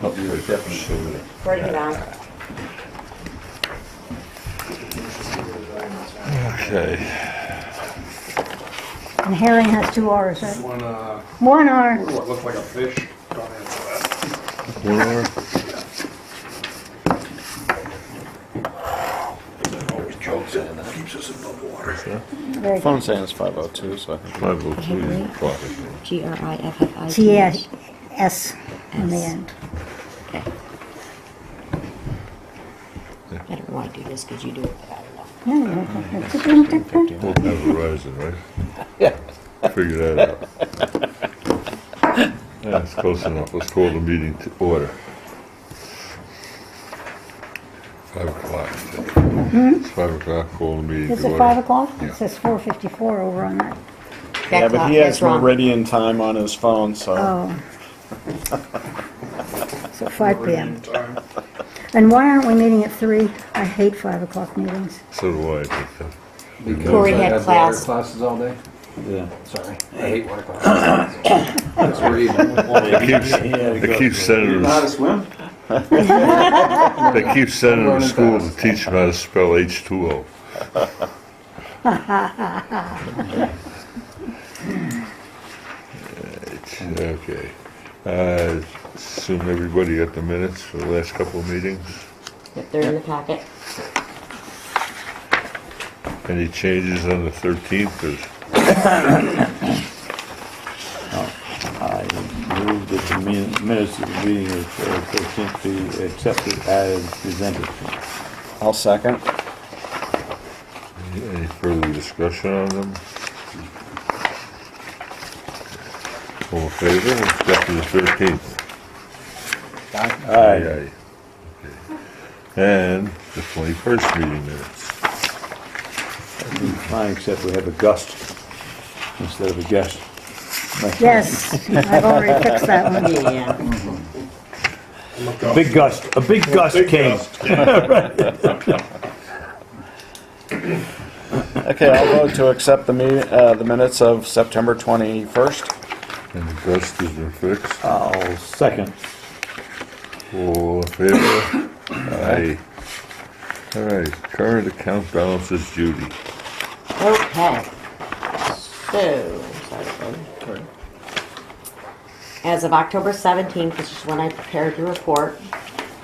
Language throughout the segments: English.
Oh, you're definitely. Write it down. Okay. And herring has 2 R's, right? One, 1 R. what looks like a fish. Don't answer that. 1 hour? Always jokes in that keeps us above water. Very Phone saying it's 5:02, so I think. 5:02 o'clock. Griffiff. T-S in the end. Okay. I don't know why I do this because you do it, but I don't know. We'll have Verizon, right? Yeah. Figure that out. That's close enough. Let's call the meeting to order. 5 o'clock. It's 5 o'clock, call the meeting Is to it order. 5 o'clock? Yeah. It says 4:54 over on that. Yeah, but he has That's wrong. meridian time on his phone, so. Oh. So 5 p.m. And why aren't we meeting at 3? I hate 5 o'clock meetings. So do I. But, Corey had Water class. classes all day? Yeah. Sorry, I hate water classes. That's where They keep sending Know how to us. swim? They keep sending them to school to teach them how to spell H2O. Okay. Assume everybody got the minutes for the last couple of meetings. Yep, they're in the packet. Any changes on the 13th? I move that the minutes of the meeting of 13th be accepted as presented. I'll second. Any further discussion on them? All in favor? Accept the 13th. Aye. Aye. Okay. And the 21st meeting minutes. Fine, except we have a gust instead of a guest. Yes, I've already fixed that one. Yeah. Big gust, a big gust came. Okay, I'll vote to accept the minutes of September 21st. And the dust has been fixed. I'll second. All in favor? Aye. All right, current account balances, Judy. Okay. So, sorry. As of October 17th, which is when I prepared the report,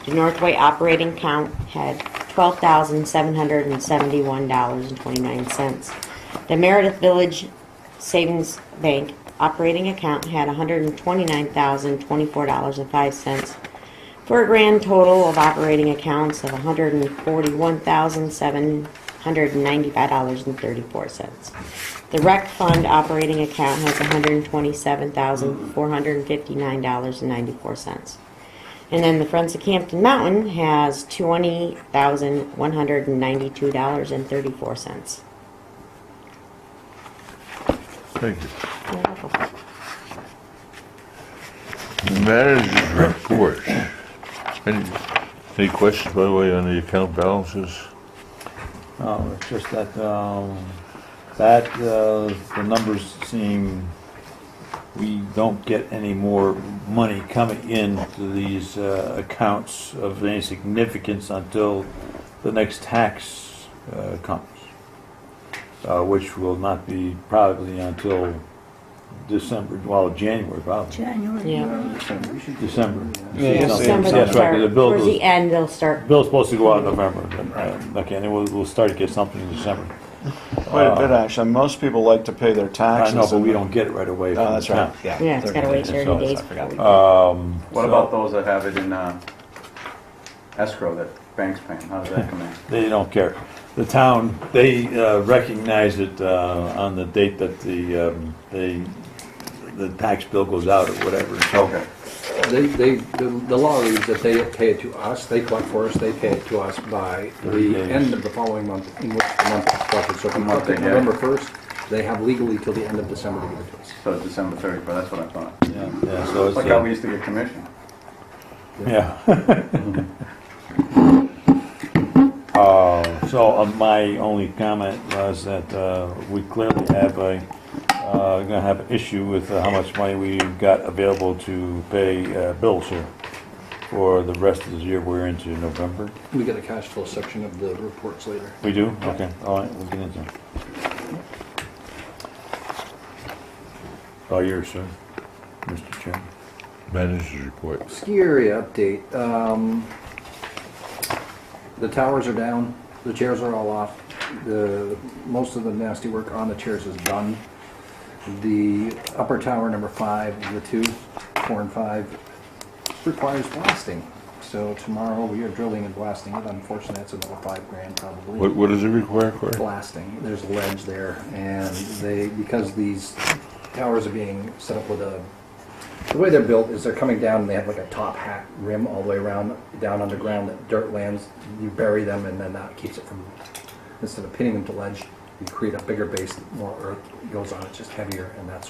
the Northway operating account had $12,771.29. The Meredith Village Savings Bank operating account had $129,024.05 for a grand total of operating accounts of $141,795.34. The rec fund operating account has $127,459.94. And then the Friends of Campton Mountain has $20,192.34. Thank you. Manager's report. Any questions, by the way, on the account balances? Oh, it's just that, the numbers seem, we don't get any more money coming into these accounts of any significance until the next tax comes, which will not be probably until December, well, January probably. January. Yeah. December. Yeah, December That's they'll right, start, 'cause the bill towards goes- the end they'll start. Bill's supposed to go out in November, okay, and then we'll start to get something in December. Wait a bit, actually, most people like to pay their I taxes. know, but we in- don't get it right away. Oh, that's right, yeah. Yeah, it's gotta wait 30 So- days I before we What about those that have it in escrow that bank's paying? How does that come in? They don't care. The town, they recognize it on the date that the tax bill goes out or whatever. Okay. The law reads that they pay it to us, they collect for us, they pay it to us by the end of the following month in which the month is collected. So if we collect it November 1st, they have legally till the end of December to give it to us. So it's December 31st, that's what I thought. Yeah, so It's like how we used to get commission. yeah. So my only comment was that we clearly have gonna have an issue with how much money we've got available to pay bills here. for the rest of the year. We're into November. We got a cash flow section of the reports later. We do? Okay, all right, we'll get into it. All yours, sir, Mr. Chairman. Manager's report. Ski area update. The towers are down. The chairs are all off. Most of the nasty work on the chairs is done. The upper tower, number 5, the 2, 4, and 5, requires blasting. So tomorrow we are drilling and blasting it. Unfortunately, that's another $5,000 probably. What does it require, Corey? Blasting. There's ledge there, and because these towers are being set up with the way they're built is they're coming down and they have like a top hat rim all the way around, down underground that dirt lands. You bury them and then that keeps it from, instead of pinning them to ledge, you create a bigger base, more earth goes on it, just heavier, and that's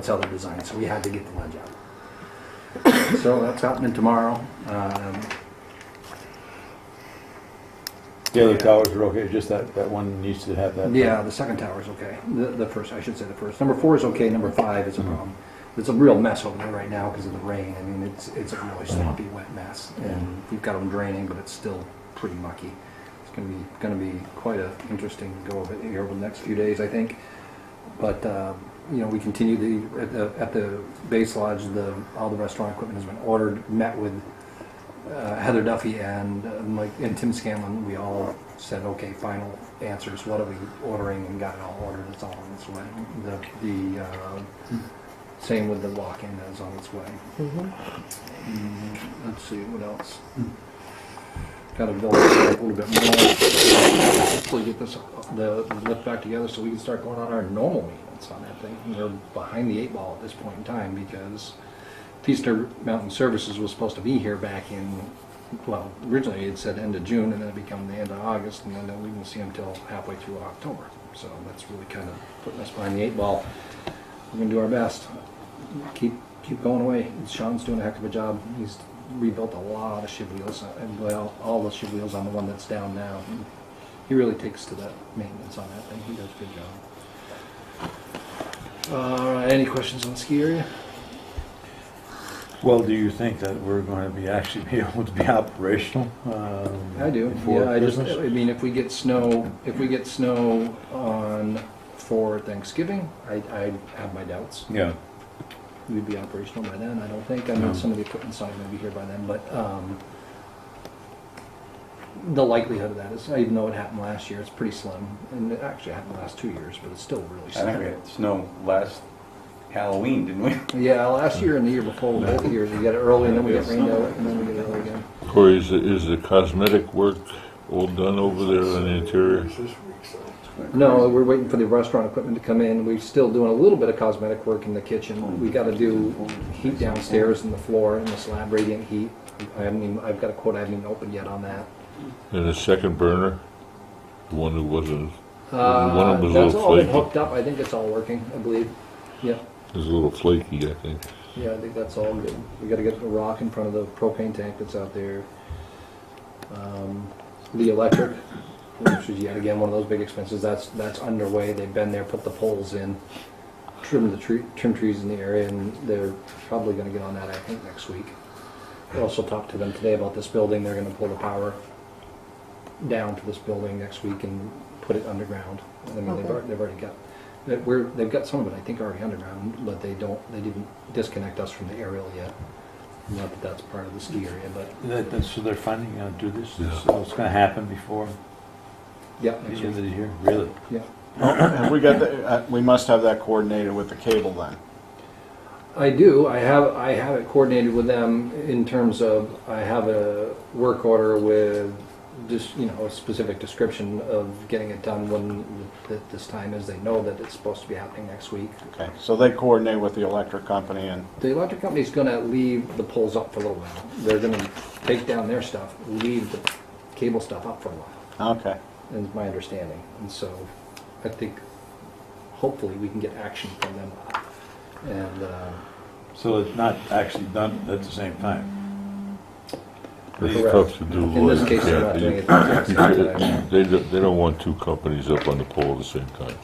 how they're designed. So we had to get the ledge out. So that's happening tomorrow. The other towers are okay, just that one needs to have that. Yeah, the second tower is okay. The first, I should say the first. Number 4 is okay. Number 5 is a problem. It's a real mess over there right now because of the rain. I mean, it's a really sloppy, wet mess, and we've got them draining, but it's still pretty mucky. It's going to be quite a interesting go of it here over the next few days, I think. But we continue at the base lodge. All the restaurant equipment has been ordered. Met with Heather Duffy and Mike and Tim Scanlon. We all said, okay, final answers. What are we ordering? And got it all ordered. It's all on its way. Same with the walk-in that is on its way. Let's see, what else? Got to build it up a little bit more. Hopefully get the lift back together so we can start going on our normal maintenance on that thing. We're behind the 8 ball at this point in time because Feaster Mountain Services was supposed to be here back in, well, originally it said end of June and then it became the end of August, and then we didn't see them until halfway through October. So that's really kind of putting us behind the 8 ball. We're going to do our best. Keep going away. Sean's doing a heck of a job. He's rebuilt a lot of shiv wheels, and well, all the shiv wheels on the one that's down now. He really takes to the maintenance on that thing. He does a good job. Any questions on the ski area? Well, do you think that we're going to actually be able to be operational? I do. Before Yeah, Christmas? I mean, if we get snow for Thanksgiving, I have my doubts. Yeah. We'd be operational by then, I don't think. I know some of the equipment's not going to be here by then, but the likelihood of that is, even though it happened last year, it's pretty slim. And it actually happened the last 2 years, but it's still really I think we slim. had snow last Halloween, didn't we? Yeah, last year and the year before, both years, we got it early and then we got rained out and then we get it early again. Corey, is the cosmetic work all done over there on the interior? No, we're waiting for the restaurant equipment to come in. We're still doing a little bit of cosmetic work in the kitchen. We got to do heat downstairs in the floor and the slab radiant heat. I've got a quote I haven't even opened yet on that. And the second burner, the one that wasn't, one of them was a That's little all been flaky. hooked up. I think it's all working, I believe. Yeah. It was a little flaky, I think. Yeah, I think that's all good. We got to get the rock in front of the propane tank that's out there. The electric, which is yet again one of those big expenses, that's underway. They've been there, put the poles in, trim trees in the area, and they're probably going to get on that, I think, next week. I also talked to them today about this building. They're going to pull the power down to this building next week and put it underground. I mean, Okay. they've already got. They've got some of it, I think, already underground, but they didn't disconnect us from the aerial yet. Not that that's part of the ski area, but So they're finally going to do this? Yeah. So it's going to happen before yeah, the next end of week. the year? Really? Yeah. Have we got we must have that coordinated with the cable then. I do. I have it coordinated with them in terms of I have a work order with just a specific description of getting it done when this time is. They know that it's supposed to be happening next week. Okay, so they coordinate with the electric company and, The electric company's going to leave the poles up for a little while. They're going to take down their stuff, leave the cable stuff up for a while. okay. Is my understanding. And so I think hopefully we can get action from them. And So it's not actually done at the same time? It's Correct. tough to do. In this case, they're not doing it at the same time. They don't want 2 companies up on the pole at the same time.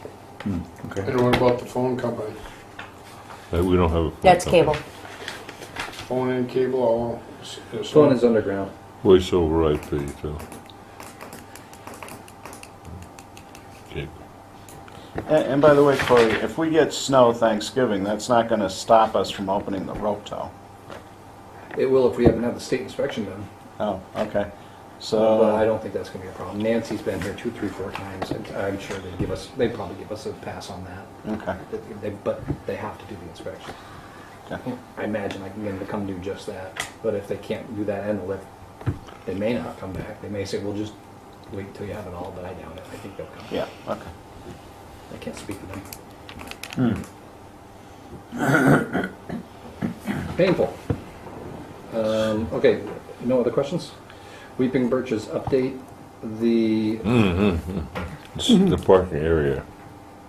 Okay. And what about the phone company? We don't have a. phone That's company. cable. phone and cable all? Phone is underground. Voice over IP too. Okay. And by the way, Corey, if we get snow Thanksgiving, that's not gonna stop us from opening the rope tow. It will if we haven't had the state inspection done. Oh, okay. But I So, don't think that's gonna be a problem. Nancy's been here 2, 3, 4 times, and I'm sure they'd probably give us a pass on that. okay, But they have to do the inspection. okay. I imagine I can get them to come do just that, but if they can't do that and the lift, they may not come back. They may say, we'll just wait until you have it all, but I doubt it. I think they'll come. Yeah, okay. I can't speak to them. Painful. Okay, no other questions? Weeping Birches update, the It's the parking area, the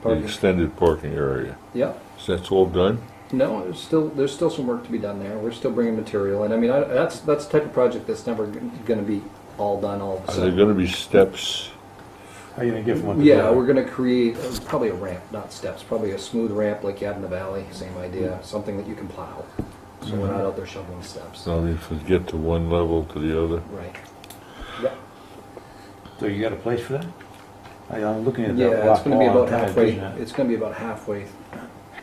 parking. extended parking area. Yeah, So that's all done? no, there's still some work to be done there. We're still bringing material, and I mean, that's the type of project that's never gonna be all done all of a Are there sudden. gonna be steps? How are you gonna get from one to the Yeah, other? we're gonna create probably a ramp, not steps, probably a smooth ramp like you have in the valley, same idea, something that you can plow. So we're not out there shoveling steps. So if we get to one level to the other? Right. Yeah, So you got a place for that? I'm looking at that yeah, it's rock gonna be wall, about kinda halfway, vision it. it's gonna be about halfway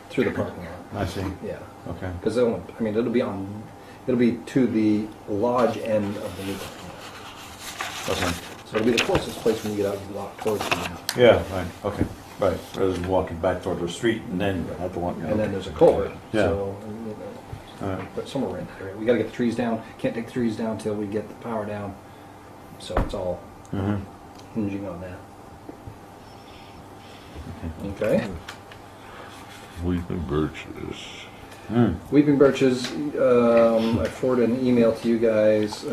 through the parking lot, I see, yeah. okay. Because I mean, it'll be to the lodge end of the new parking lot. Okay. So it'll be the closest place when you get out, you walk towards the now. Yeah, right, okay, right, rather than walking back toward the street and then have to walk. And then there's a culvert, Yeah. so, All right. but somewhere in that area. We gotta get the trees down, can't take the trees down till we get the power down. So it's all Mhm. hinging on that. Okay. Weeping Birches. Mm. Weeping Birches, I forwarded an email to you guys.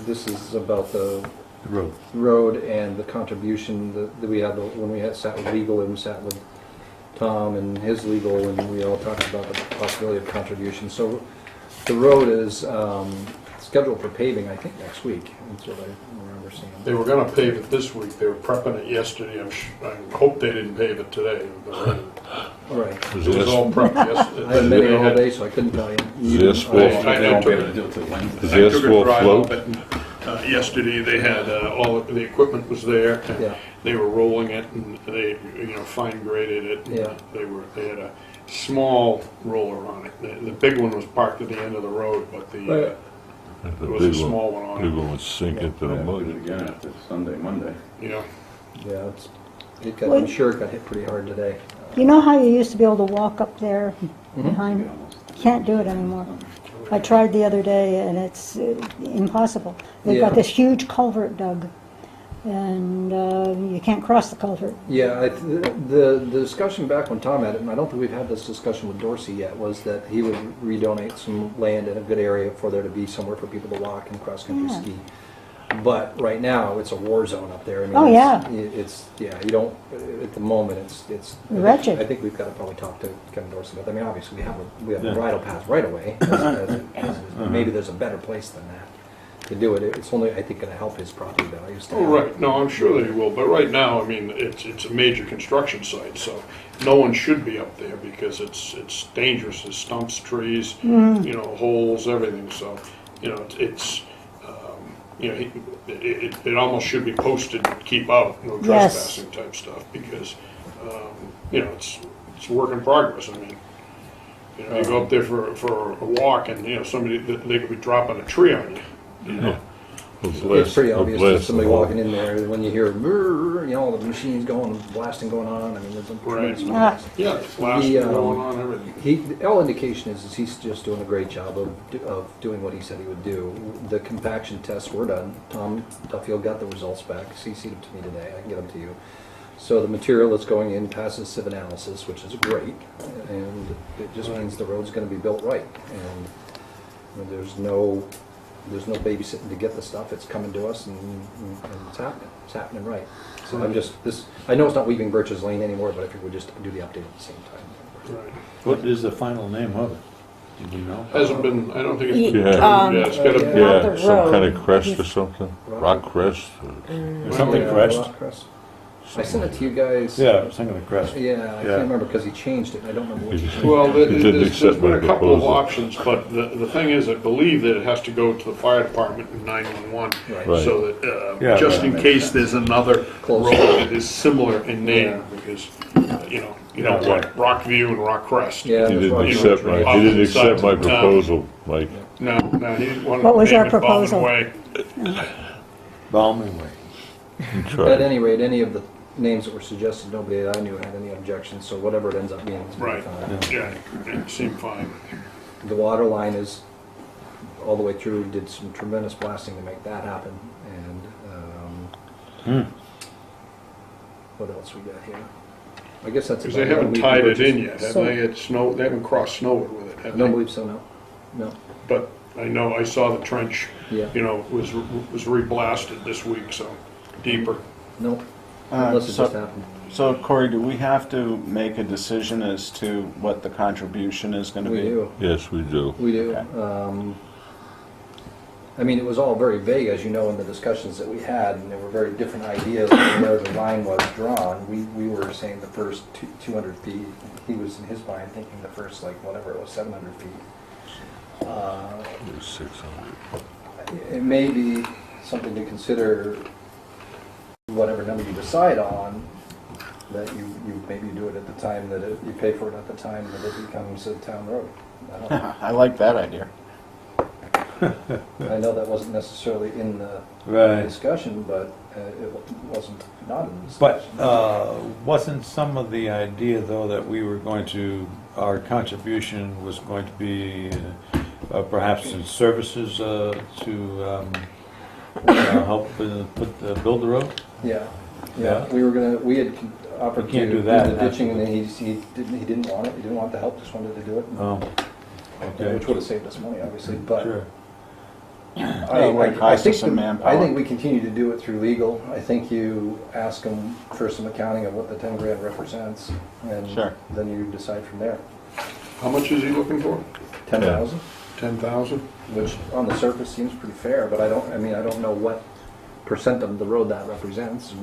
This is about the The road. road and the contribution that we had when we had sat with legal and sat with Tom and his legal, and we all talked about the possibility of contribution. So the road is scheduled for paving, I think, next week. That's what I remember seeing. They were gonna pave it this week, they were prepping it yesterday, I hope they didn't pave it today. Right. Is It was this, all prepped yesterday. I haven't been here all day, so I couldn't tell you. Is this full? I took it- is I this took a full drive float? up it, yesterday, they had, all of the equipment was there, and Yeah. they were rolling it, and they, fine graded it. and Yeah. They had a small roller on it. The big one was parked at the end of the road, but Right. there The was a big small one, one on big it, one would sink into the Yeah, mud. do it again after Sunday, Monday. you know. Yeah, I'm sure it got hit pretty hard today. You know how you used to be able to walk up there behind? Can't do it anymore. I tried the other day and it's impossible. They've got Yeah. this huge culvert dug and you can't cross the culvert. Yeah, the discussion back when Tom had it, and I don't think we've had this discussion with Dorsey yet, was that he would redonate some land in a good area for there to be somewhere for people to walk and cross-country Yeah. ski. But right now, it's a war zone up there. I mean, Oh, yeah. It's, you don't, at the moment, it's. Wretched. I think we've got to probably talk to Kevin Dorsey about that. I mean, obviously, we have a Yeah. bridle path right away. Maybe there's a better place than that to do it. It's only, I think, going to help his property values. Oh, right, no, I'm sure they will, but right now, I mean, it's a major construction site, so no one should be up there because it's dangerous, there's stumps, trees, holes, everything, so, it almost should be posted, keep out, no Yes. trespassing type stuff, because, it's a work in progress, I mean. You go up there for a walk and, somebody, they could be dropping a tree on you, you know? It's pretty obvious blast that somebody the hole. walking in there, when you hear, brrr, all the machines going, blasting going on, I mean, there's a tremendous Right. amount of Yeah, it's blasting The, going on, everything. all indication is he's just doing a great job of doing what he said he would do. The compaction tests were done. Tom Duffield got the results back, CC'd them to me today, I can get them to you. So the material that's going in passes sieve analysis, which is great, and it just means the road's gonna be built right. And there's no babysitting to get the stuff, it's coming to us and it's happening right. So I know it's not Weeping Birches Lane anymore, but I figured we'd just do the update at the same time. Right. What is the final name of it? Do you know? Hasn't been, I don't think it's Ye- been, Yeah. yeah, it's gotta, Yeah. Not Yeah, the some kind road. of crest or something, rock crest, or Something Yeah, crest? Rock Crest. I sent it to you guys. Yeah, Singing the Crest. Yeah, I Yeah. can't remember because he changed it. I don't remember which. Well, It didn't there's accept been my a couple of proposal. options, but the thing is, I believe that it has to go to the fire department in 911. Right. So that, Yeah, just right. in case there's another Close. road that is similar in name, Yeah. because, you don't want Rockview and Rock Crest. Yeah, He that's didn't right. accept my, he didn't accept my proposal, Mike. No, he didn't want to. What was name our it Baldwin proposal? Way. Ballman Way. He At tried. any rate, any of the names that were suggested, nobody that I knew had any objections, so whatever it ends up being. it's Right, fine. yeah, it seemed fine. The water line is all the way through, did some tremendous blasting to make that happen, and, what else we got here? I guess that's. Because they about it. haven't We- tied we're it in just- yet, have So- they? It's snow, they haven't crossed Snowwood with it, have I don't they? believe so, no. No, But I know, I saw the trench, yeah, was re-blasted this week, so deeper. no, unless it So- just happened. So Corey, do we have to make a decision as to what the contribution is gonna be? We do. Yes, we do. We do. Okay. I mean, it was all very vague, as you know, in the discussions that we had, and there were very different ideas of where the line was drawn. We were saying the first 200 feet. He was in his mind thinking the first, like, whatever it was, 700 feet. It was 600. It may be something to consider, whatever number you decide on, that you maybe do it at the time that you pay for it at the time that it becomes a town road. I don't know. I like that idea. I know that wasn't necessarily in the Right. discussion, but it wasn't not in the But discussion. wasn't some of the idea, though, that we were going to, our contribution was going to be perhaps in services to help build the road? Yeah, Yeah. we had offered We to can't do do that, the ditching, have and to. then he didn't want it, he didn't want the help, just wanted to do it, Oh, which okay. would have saved us money, obviously, but Sure. Well, it might cost us some manpower. I think we continue to do it through legal. I think you ask them for some accounting of what the 10 grand represents, and Sure. then you decide from there. How much is he looking for? 10,000, 10,000? which on the surface seems pretty fair, but I don't know what percent of the road that represents, and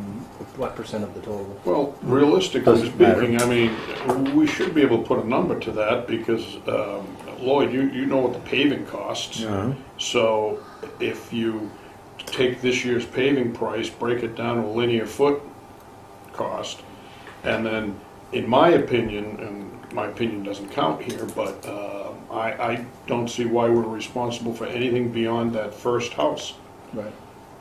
what percent of the total. Well, realistically Doesn't matter. speaking, I mean, we should be able to put a number to that because, Lloyd, you know what the paving costs. Yeah. So if you take this year's paving price, break it down to a linear foot cost, and then, in my opinion, and my opinion doesn't count here, but I don't see why we're responsible for anything beyond that first house. Right.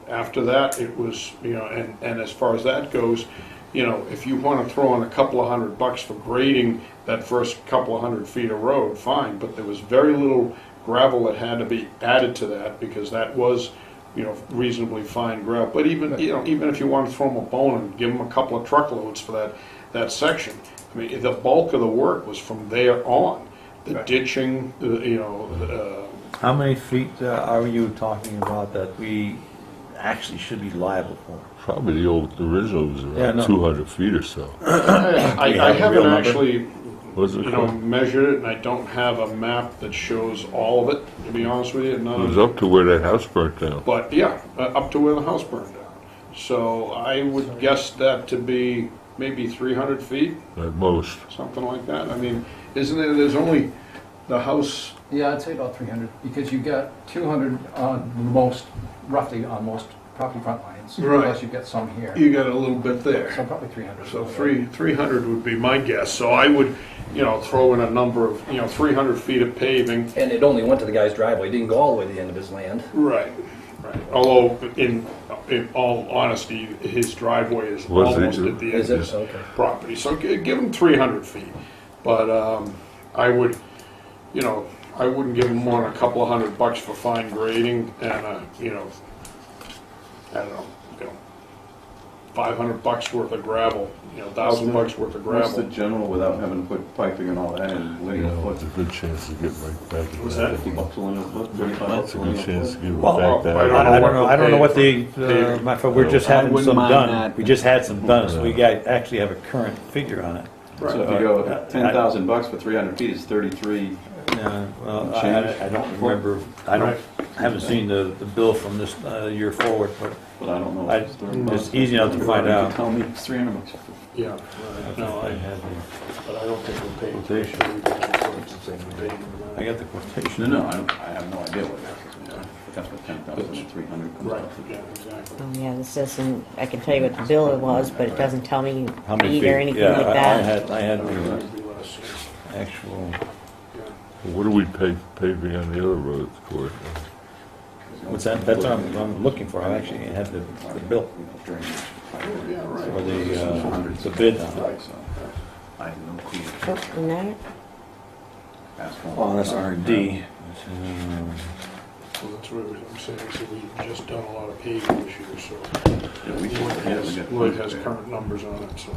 After that, it was, and as far as that goes, if you want to throw in a couple of $100 for grading that first couple of 100 feet of road, fine, but there was very little gravel that had to be added to that because that was, reasonably fine gravel. But even, even if you want to throw them a bone and give them a couple of truckloads for that section, I mean, the bulk of the work was from there on. The Right. ditching, How many feet are you talking about that we actually should be liable for? Probably the original was Yeah, around no. 200 feet or so. I have a real haven't number? actually, Was it? measured it, and I don't have a map that shows all of it, to be honest with you. It None was of, up to where that house burnt down. but yeah, up to where the house burned down. So I would guess that to be maybe 300 feet, At most. something like that. I mean, isn't there, there's only the house, Yeah, I'd say about 300, because you got 200 on most, roughly on most property front lines. Right. Plus you've got some here, you got a little bit there. so probably 300. So 300 would be my guess. So I would, throw in a number of, 300 feet of paving. And it only went to the guy's driveway, it didn't go all the way to the end of his land. Right, right. Although, in all honesty, his driveway is Was it? almost at the end Is of it? his Okay. property. So give him 300 feet. But I would, I wouldn't give him more than a couple of $100 for fine grading and, I don't know, $500 worth of gravel, $1,000 worth of What's the gravel. general without having to put piping and all that in linear There's foot? a good chance to get right back at What's that? that. 50 bucks a linear foot, 35 That's bucks a a good linear chance to foot? get it Well, back that. I don't know I don't what know, the I don't know what the, paving- my fault, we're just I having wouldn't some mind done. that. We just had some done, so we got, actually have a current figure on it. So if you go $10,000 for 300 feet, it's 33 Yeah, well, I don't remember, I haven't seen the bill from this year forward, but But I don't know. I- if it's $30. it's easy enough to find You out. Tell me it's $300. Yeah, right. No, I have the- but I don't think we're paying. Quotation. I got the No, quotation. no, I have no idea what that is. But that's what 10,300 comes Right, out to. yeah, exactly. Oh, yeah, this doesn't, I can tell you what the bill it was, but it doesn't tell me How many feet feet? or anything Yeah, like that. I had the It'd be less, actual, yeah. What do we pay paving on the other roads, Court? what's that? That's what I'm looking for. I actually had the bill Yeah, right. or the bid. I have no clue. Oh, and that, Asphalt. Oh, that's R&D. So that's what I'm saying, so we've just done a lot of paving this year, so Yeah, we got Lloyd has current numbers on it, so.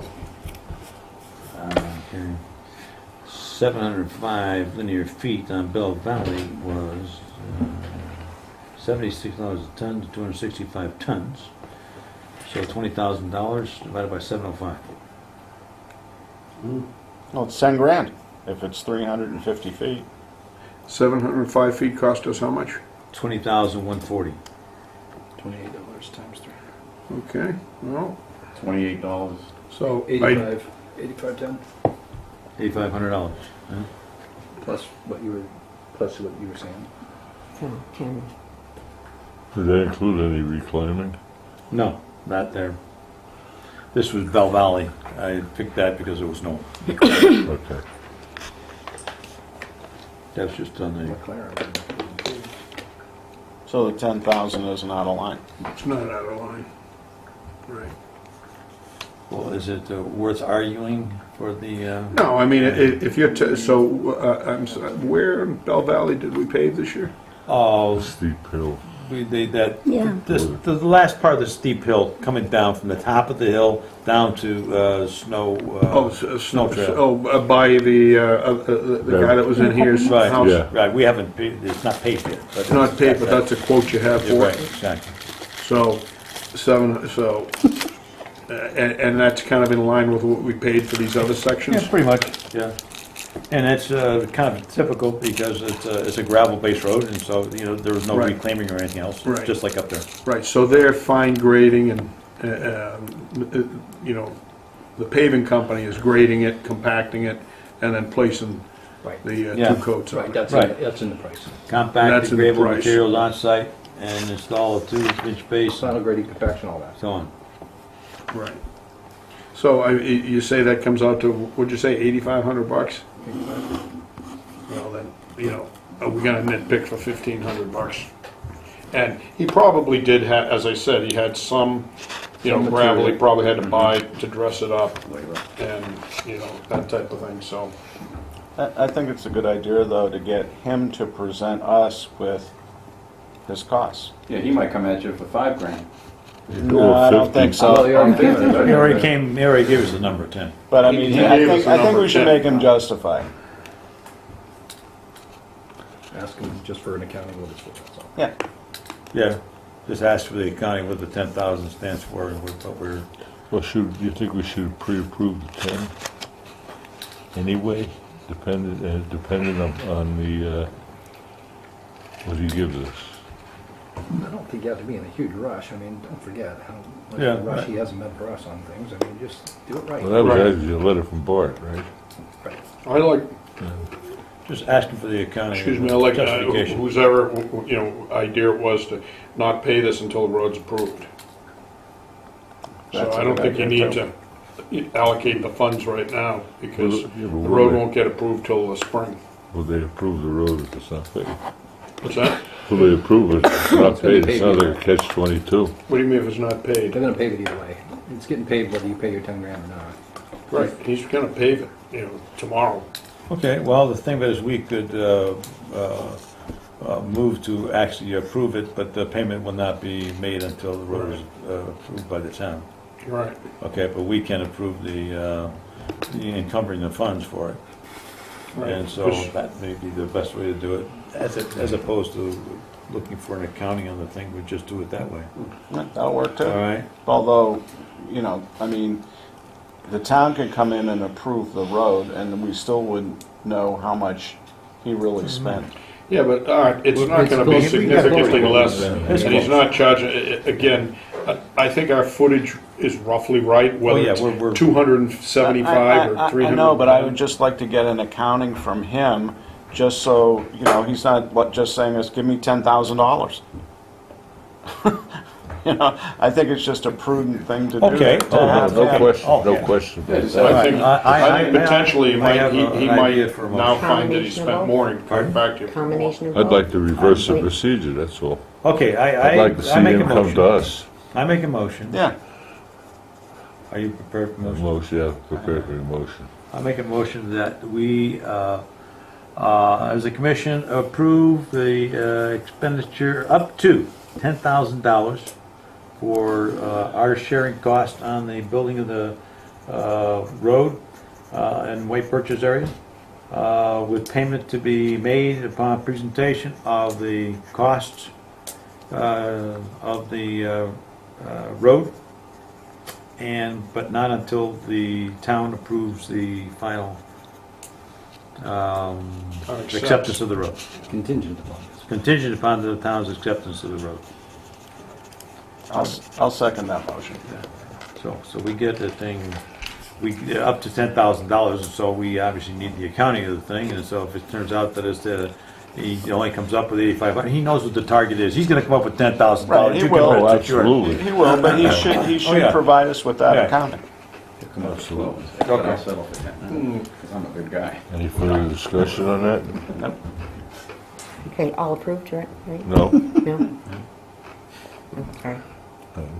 Okay. 705 linear feet on Bell Valley was $76 a ton to 265 tons. So $20,000 divided by 705. Well, it's 10 grand if it's 350 feet. 705 feet cost us how much? 20,140. $28 times 3. Okay, well, $28. so. 85 ton, $8,500. Huh? plus what you were saying. 10. Did that include any reclaiming? No, not there. This was Bell Valley. I picked that because there was no. Okay. That's just on the. McLaren. So the 10,000 isn't out of line. It's not out of line. Right. Well, is it worth arguing for the? No, I mean, if you're, where in Bell Valley did we pave this year? Oh, Steep hill. Yeah. The last part of the steep hill coming down from the top of the hill down to snow. Snow trail. Oh, by the guy that was in here's Right, house. Yeah. right. We haven't paid. It's not paid yet. But It's not paid, but that's a quote you have You're for right, it. exactly. So, and that's kind of in line with what we paid for these other sections? Yeah, pretty much. Yeah, and it's kind of typical because it's a gravel-based road, and so there was no Right. reclaiming or anything else. Right. Just like up there. Right, so they're fine grading and, the paving company is grading it, compacting it, and then placing Right. the Yeah. two coats on Right, it. that's Right. that's in the price. Compacted That's in the gravel price. materials on site and install a 2-inch base Final and grading, compaction, all that. so on. Right. So you say that comes out to, what'd you say, $8,500? Well, then, are we gonna nitpick for $1,500? And he probably did have, as I said, he had some, Some gravel he material. probably had to buy to dress it up Labor. and, that type of thing, so. I think it's a good idea, though, to get him to present us with his costs. Yeah, he might come at you for $5,000. No, I don't think so. you already gave it. He already gave us the number 10. But I mean, He I gave us think the number we should 10. make him justify. Ask him just for an accounting what it's for, that's all. Yeah. Yeah, just ask for the accounting what the 10,000 stands for and what we're. Well, you think we should pre-approve the 10 anyway, dependent on the, what he gives us? I don't think you have to be in a huge rush. I mean, don't forget how much Yeah, of a rush right. he hasn't been for us on things. I mean, just do it right. Well, that was Right. actually a letter from Bart, right? Right. I like, Just asking for the accounting. excuse me, I like justification. whose ever, idea it was to not pay this until the road's approved. So That's I a don't good think you idea, need too. to allocate the funds right now because Well, yeah, the but road will won't get approved till the spring. they approve the road if it's not paid? What's that? Will they approve it if it's not It's gonna be paid? It paid sounds either. like a catch-22. What do you mean if it's not paid? They're gonna pay it either way. It's getting paid whether you pay your 10 grand or not. Right, he's gonna pave it, tomorrow. Okay, well, the thing is, we could move to actually approve it, but the payment will not be made until the road is approved by the town. Right. Okay, but we can approve the encumbering the funds for it. Right. And so that may be the best way to do it, as opposed to looking for an accounting on the thing, we just do it that way. That'll work too. All right? Although, I mean, the town could come in and approve the road, and we still wouldn't know how much he really spent. Yeah, but, it's not It's gonna be close. significantly It's less, close. and he's not charging, again, I think our footage is roughly right, whether yeah, it's we're- 275 or 300. I know, but I would just like to get an accounting from him, just so, he's not just saying us, give me $10,000. I think it's just a prudent thing to do. Okay. to Oh, have no him. question, no Okay. question. I think, I think potentially he I have might, he an idea for a might now motion. find that he spent more and come back to you. Combination of I'd both. like to reverse the Wait. procedure, that's all. Okay, I'd like to see I make a him come to motion. us. I make a motion. Yeah, Are you prepared for motion? Motion, yeah, prepare for the motion. I make a motion that we, as a commission, approve the expenditure up to $10,000 for our sharing cost on the building of the road and White Birches area, with payment to be made upon presentation of the costs of the road, but not until the town approves the final acceptance of the road, Contingent upon this. contingent upon the town's acceptance of the road. I'll second that motion. So we get the thing, up to $10,000, and so we obviously need the accounting of the thing, and so if it turns out that he only comes up with 8,500, he knows what the target is, he's gonna come up with $10,000. Right, he You can will. rest Oh, assured. absolutely. He will, but he Oh, should yeah. provide us with that Yeah. accounting. Absolutely. I'll settle for that, because I'm a good guy. Any further discussion on that? Okay, all approved, right? No? No? Okay.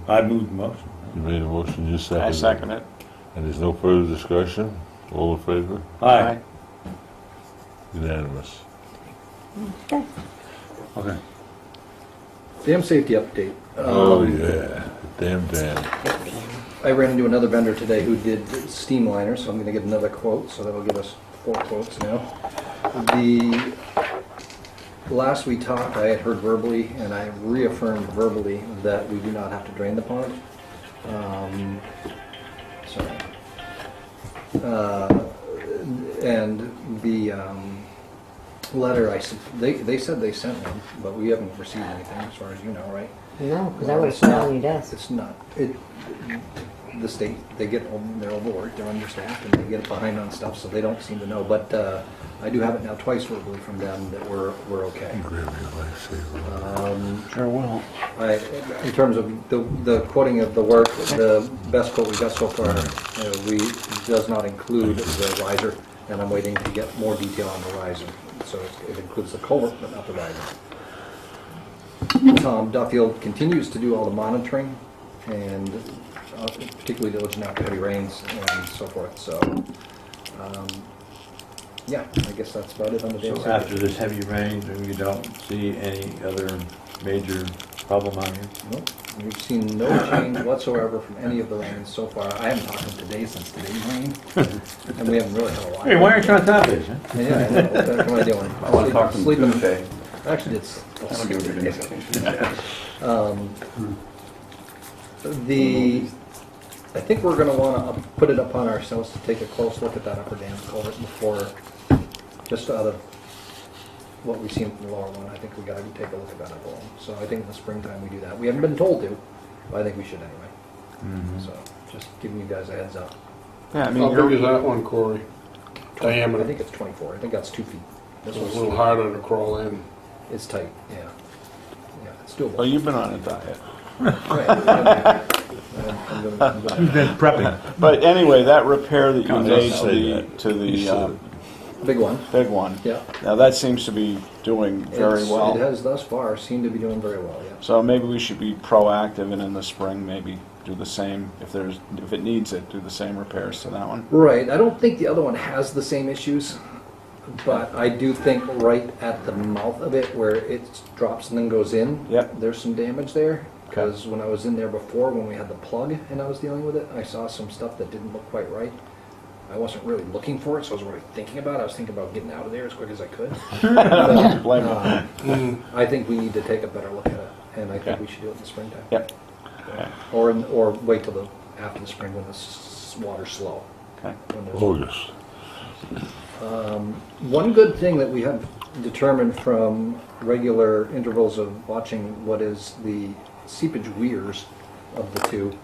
I moved the motion. You made a motion, you seconded it. I second it. And there's no further discussion? All in favor? Aye. Unanimous. Okay. Okay. Dam safety update. Oh, yeah. Damn. I ran into another vendor today who did steam liners, so I'm gonna get another quote, so that'll give us 4 quotes now. The last we talked, I had heard verbally, and I reaffirmed verbally that we do not have to drain the pond. Sorry. And the letter, they said they sent one, but we haven't received anything, as far as you know, right? No, because I would have put it on your desk. It's not, the state, they're overworked, they're understaffed, and they get behind on stuff, so they don't seem to know. But I do have it now twice verbally from them that we're okay. Sure will. In terms of the quoting of the work, the best quote we got so far, does not include the riser, and I'm waiting to get more detail on the riser. So it includes the culvert, but not the riser. Tom Duffield continues to do all the monitoring, and particularly diligent after heavy rains and so forth, so, yeah, I guess that's about it on the dam So safety. after this heavy rain, we don't see any other major problem on here? Nope, we've seen no change whatsoever from any of the rains so far. I haven't talked to them today since today's rain, and we haven't really had a lot. Hey, why aren't you on top of this, huh? Yeah, I know, what the heck am I doing? I want to talk to him Sleeping. Tuesday. Actually, it's. That'll give a good indication. I think we're gonna wanna put it upon ourselves to take a close look at that upper dam culvert before, just out of what we've seen from the lower one, I think we gotta take a look at that upper one. So I think in the springtime we do that. We haven't been told to, but I think we should anyway. So, just giving you guys a heads up. Yeah, I mean, How big is that one, Corey? I Diameter? think it's 24, I think that's 2 feet. This So it's a one's, little harder to crawl in. it's tight, yeah. Yeah, it's doable. well, you've been on a diet. Right. I'm gonna- You've been prepping. But anyway, that repair that you Comes made out to say the, that. to You the said it. Big one. big one. Yeah. Now that seems to be doing very It well. has thus far seemed to be doing very well, yeah. So maybe we should be proactive and in the spring maybe do the same, if it needs it, do the same repairs to that one. Right, I don't think the other one has the same issues, but I do think right at the mouth of it where it drops and then goes in, Yep. there's some damage there. Because when I was in there before, when we had the plug and I was dealing with it, I saw some stuff that didn't look quite right. I wasn't really looking for it, so I was really thinking about it. I was thinking about getting out of there as quick as I could. But, Blame it. I think we need to take a better look at it, and I think Okay. we should do it in the springtime. Yep. Or wait till after the spring when the water's slow. Okay. When there's- August. One good thing that we have determined from regular intervals of watching what is the seepage weirs of the two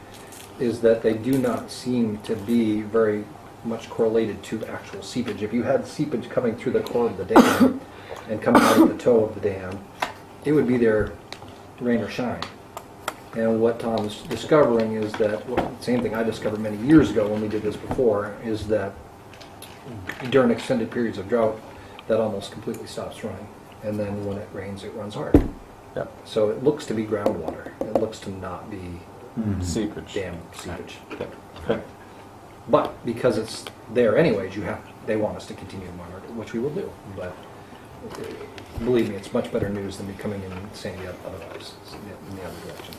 is that they do not seem to be very much correlated to actual seepage. If you had seepage coming through the core of the dam and coming out of the toe of the dam, it would be there rain or shine. And what Tom's discovering is that, well, the same thing I discovered many years ago when we did this before, is that during extended periods of drought, that almost completely stops running. And then when it rains, it runs hard. Yep. So it looks to be groundwater. It looks to not be Seepage. dam seepage. Okay. But because it's there anyways, they want us to continue to monitor it, which we will do. But believe me, it's much better news than me coming in and saying otherwise in the other direction.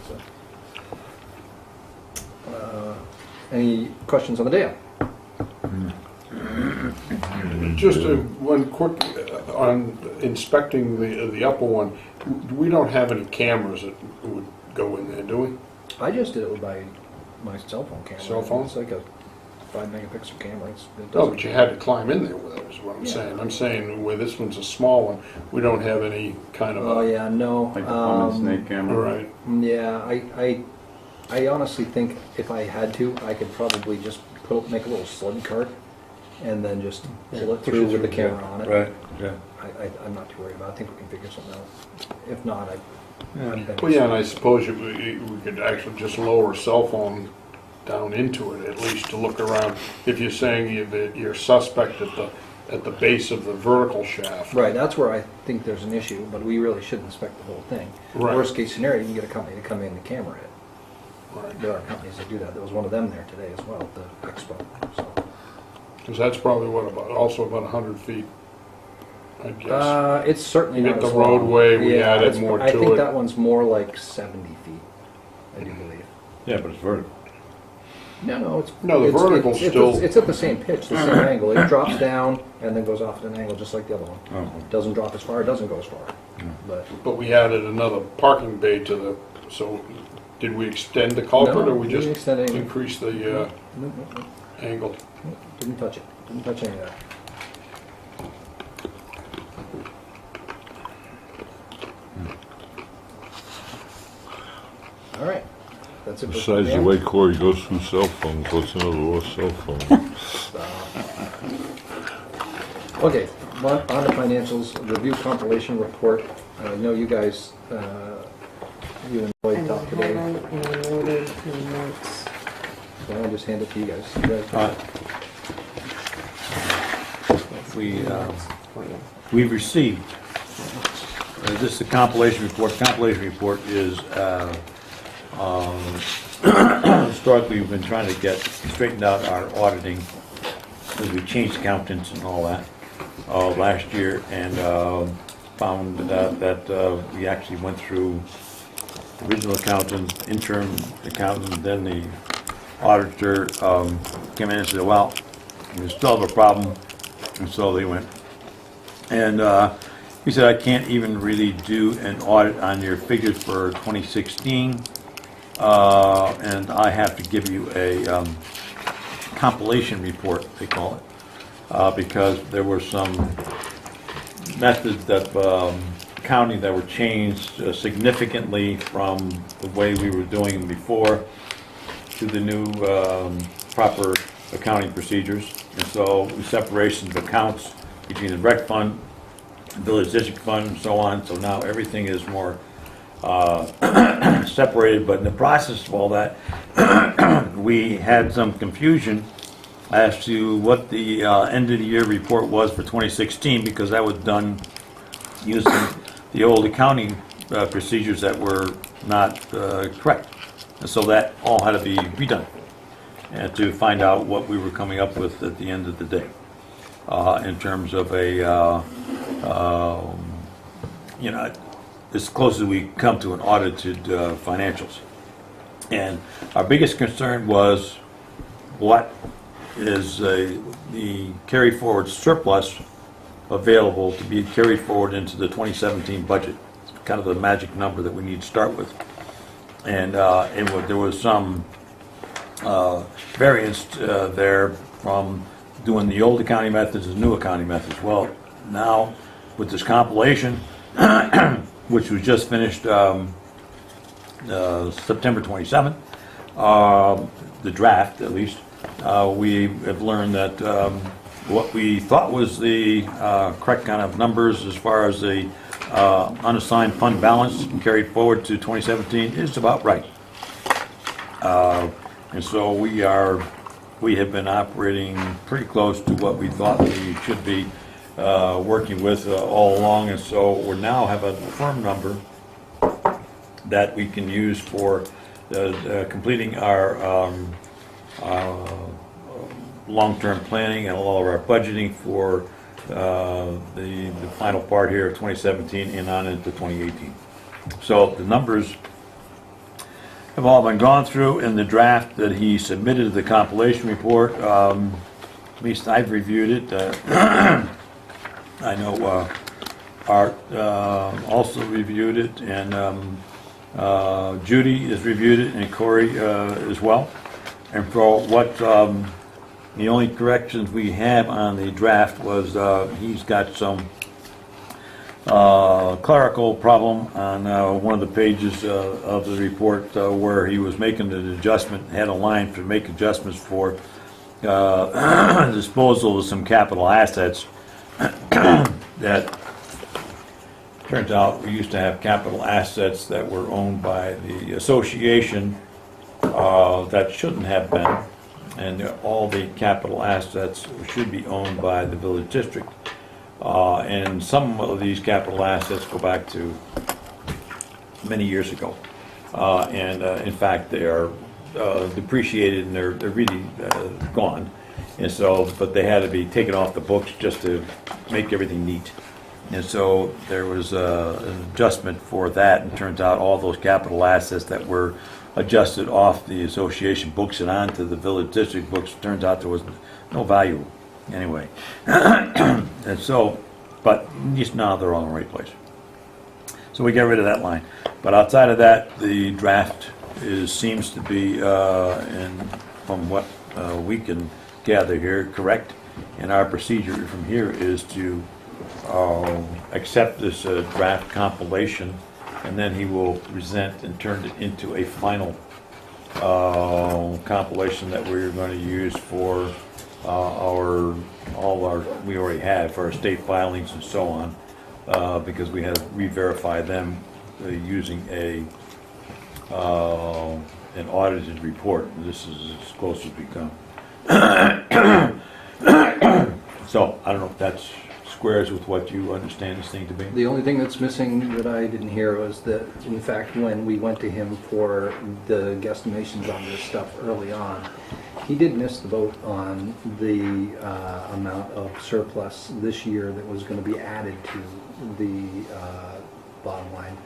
So, any questions on the dam? Just one quick, on inspecting the upper one, we don't have any cameras that would go in there, do we? I just did it with my cell phone camera. Cell phone? It's like a 5-megapixel camera. It No, doesn't- but you had to climb in there with it, is what I'm Yeah. saying. I'm saying where this one's a small one, we don't have any kind of Oh a... yeah, no. Like the plum and snake camera. Right. Yeah, I honestly think if I had to, I could probably just make a little sled cart and then just pull it through with the camera on it. Right, yeah. I'm not too worried about it. I think we can figure something out. If not, Well, yeah, and I suppose we could actually just lower a cell phone down into it, at least to look around. If you're saying that you're suspect at the base of the vertical shaft. Right, that's where I think there's an issue, but we really should inspect the whole thing. Right. Worst case scenario, you can get a company to come in and camera it. Right. There are companies that do that. There was one of them there today as well at the expo. So. Because that's probably also about 100 feet, I guess. It's certainly You not get the as long. roadway, we Yeah, added it's- more I to think it. that one's more like 70 feet, I do believe. Yeah, but it's vertical. No, it's... No, the it's- vertical's it's- still- It's at the same pitch, the same angle. It drops down and then goes off at an angle just like the other one. Oh. Doesn't drop as far, it doesn't go as far. But But we added another parking bay to the, so did we extend the culvert No, or we we didn't just extend anything. increased the no, angle? didn't touch it. Didn't touch any of that. All right. That's it. for Besides the dam. way Corey goes through cell phones, what's another lost cell phone? Okay, on the financials, review compilation report. I know you guys, you and Lloyd talked today. And I noted the notes. So I'll just hand it to you guys. You guys- We've received, this is a compilation report. Compilation report is, historically, we've been trying to get straightened out our auditing, because we changed accountants and all that, last year, and found that we actually went through the original accountant, interim accountant, then the auditor came in and said, well, we still have a problem, and so they went. And he said, I can't even really do an audit on your figures for 2016, and I have to give you a compilation report, they call it, because there were some methods of accounting that were changed significantly from the way we were doing them before to the new proper accounting procedures. And so separation of accounts between the rec fund, village district fund, and so on. So now everything is more separated. But in the process of all that, we had some confusion as to what the end of the year report was for 2016, because that was done using the old accounting procedures that were not correct. And so that all had to be redone, and to find out what we were coming up with at the end of the day, in terms of a, as close as we come to an audited financials. And our biggest concern was what is the carry forward surplus available to be carried forward into the 2017 budget. It's kind of the magic number that we need to start with. And there was some variance there from doing the old accounting methods and new accounting methods. Well, now with this compilation, which was just finished September 27th, the draft at least, we have learned that what we thought was the correct kind of numbers as far as the unassigned fund balance carried forward to 2017 is about right. And so we have been operating pretty close to what we thought we should be working with all along, and so we now have a firm number that we can use for completing our long-term planning and all of our budgeting for the final part here of 2017 and on into 2018. So the numbers have all been gone through in the draft that he submitted, the compilation report. At least I've reviewed it. I know Art also reviewed it, and Judy has reviewed it, and Corey as well. And for what the only corrections we have on the draft was he's got some clerical problem on one of the pages of the report where he was making an adjustment, had a line to make adjustments for disposal of some capital assets that turns out we used to have capital assets that were owned by the association that shouldn't have been, and all the capital assets should be owned by the village district. And some of these capital assets go back to many years ago. And in fact, they are depreciated and they're really gone. And so, but they had to be taken off the books just to make everything neat. And so there was an adjustment for that, and it turns out all those capital assets that were adjusted off the association books and onto the village district books, turns out there was no value anyway. And so, but at least now they're all in the right place. So we get rid of that line. But outside of that, the draft seems to be, and from what we can gather here, correct. And our procedure from here is to accept this draft compilation, and then he will present and turn it into a final compilation that we're going to use for we already had for our state filings and so on, because we had to re-verify them using an audited report. This is as close as we come. So I don't know if that's squares with what you understand this thing to be. The only thing that's missing that I didn't hear was that, in fact, when we went to him for the guesstimations on this stuff early on, he did miss the boat on the amount of surplus this year that was going to be added to the bottom line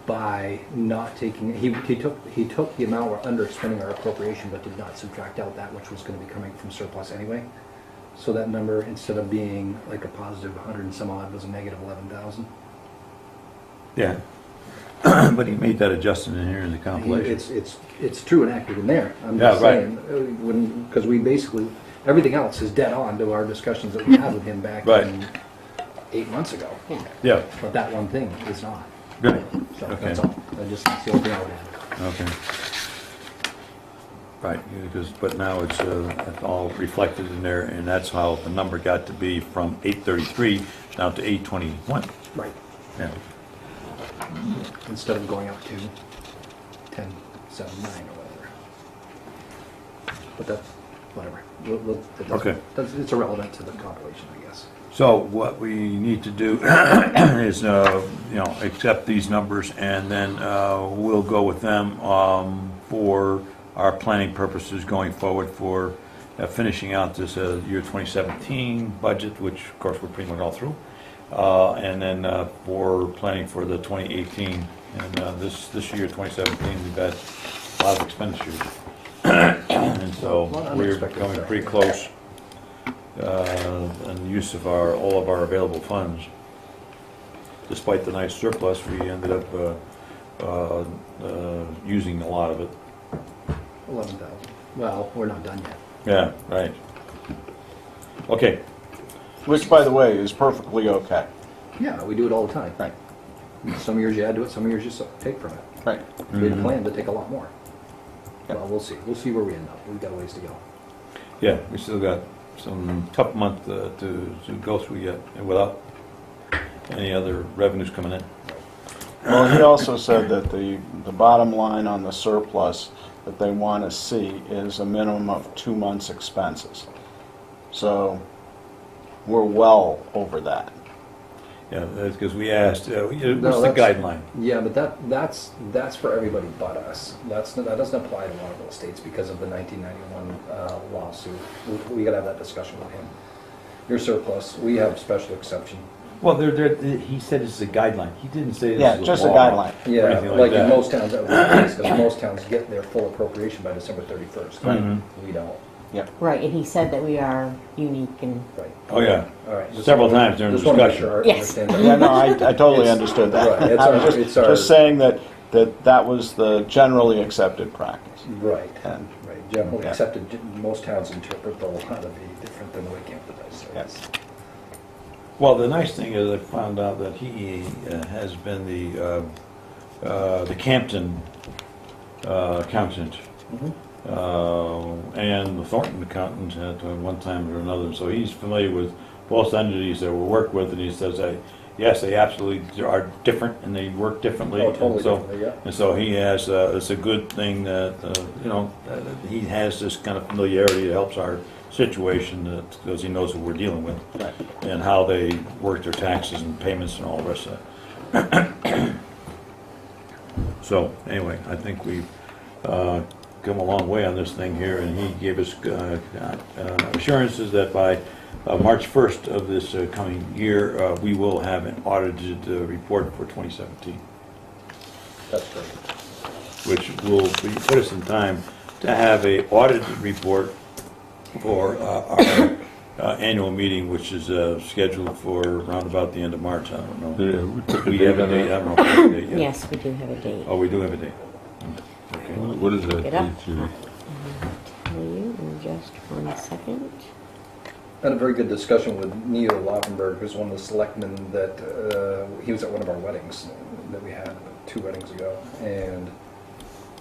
by not taking, he took the amount we're underspending our appropriation, but did not subtract out that which was going to be coming from surplus anyway. So that number, instead of being like a positive 100 and some odd, was a negative 11,000. Yeah. But he made that adjustment in here in the compilation. It's true and accurate in there. I'm Yeah, just right. saying, because we basically, everything else is dead on to our discussions that we had with him back Right. in 8 months ago. Yeah, But that one thing is not. good. So Okay. that's all. That's the only thing I would add. Okay. Right, but now it's all reflected in there, and that's how the number got to be from 833 down to 821. Right. Yeah. Instead of going up to 1079 or whatever. But that's, whatever. Okay. It's irrelevant to the compilation, I guess. So what we need to do is, accept these numbers, and then we'll go with them for our planning purposes going forward for finishing out this year 2017 budget, which of course we're pretty much all through, and then for planning for the 2018. And this year 2017 we've had a lot of expenditures, and so we're coming pretty close in use of all of our available funds. Despite the nice surplus, we ended up using a lot of it. 11,000. Well, we're not done yet. Yeah, right. Okay, Which, by the way, is perfectly okay. Yeah, we do it all the time. Right. Some years you add to it, some years you take from it. Right. We had planned to take a lot more. Yeah. Well, we'll see. We'll see where we end up. We've got a ways to go. yeah, we still got some tough month to go through yet, and without any other revenues coming in. Well, he also said that the bottom line on the surplus that they want to see is a minimum of 2 months' expenses. So we're well over that. Yeah, that's because we asked, what's the that's- guideline? Yeah, but that's for everybody but us. That doesn't apply to Waterville Estates because of the 1991 lawsuit. We got to have that discussion with him. Your surplus, we have special exception. Well, he said it's a guideline. He didn't say Yeah, this is just a law guideline. Yeah, or anything like like in that. most towns, that would be the case, because most towns get their full appropriation by December 31st. Mhm. We don't. Right, and he said that we are unique and, Right. Oh, yeah. All right. Just Several wanna- times during just wanna make discussion. sure Art Yes. understands Yeah, that. no, I totally It's- understood that. right, it's I our- was it's our- just saying that was the generally accepted practice. Right, And- right. Generally Yeah. accepted, most towns interpret the law to be different than the way Camden does. So Yes. it's- Well, the nice thing is I found out that he has been the Campton accountant and the Thornton accountant at one time or another. So he's familiar with both entities that we work with, and he says that yes, they absolutely are different and they work differently. Oh, totally and so, differently, yeah. And so he has. It's a good thing that he has this kind of familiarity that helps our situation because he knows what we're dealing with Right. and how they work their taxes and payments and all the rest of that. So, anyway, I think we've come a long way on this thing here, and he gave us assurances that by March 1st of this coming year, we will have an audited report for 2017, That's great. which will put us in time to have a audited report for our annual meeting, which is scheduled for around about the end of March. I don't know. Yeah, we took a We date have a on date. I that. don't know if we have a date yet. yes, we do have a date. Oh, we do have a date. Okay. What is that Get up. date, Judy? Tell you in just 1 second. Had a very good discussion with Neil Laufenberg, who's one of the selectmen that, he was at one of our weddings that we had 2 weddings ago, and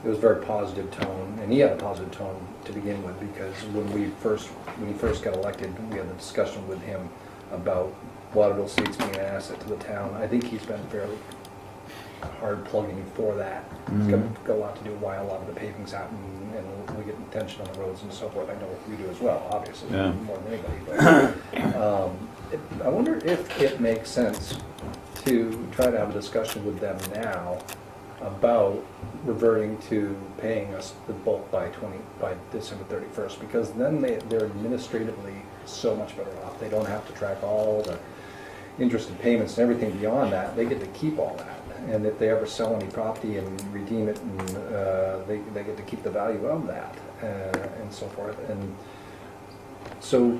it was a very positive tone, and he had a positive tone to begin with, because when he first got elected, we had a discussion with him about Waterville Estates being an asset to the town. I think he's been fairly hard plugging for that. It's got a lot to do with why a lot of the paving's happening, and we get attention on the roads and so forth. I know we do as well, obviously, Yeah. more than anybody. But I wonder if it makes sense to try to have a discussion with them now about reverting to paying us the bulk by December 31st, because then they're administratively so much better off. They don't have to track all the interest and payments and everything beyond that. They get to keep all that. And if they ever sell any property and redeem it, and they get to keep the value of that, and so forth. And so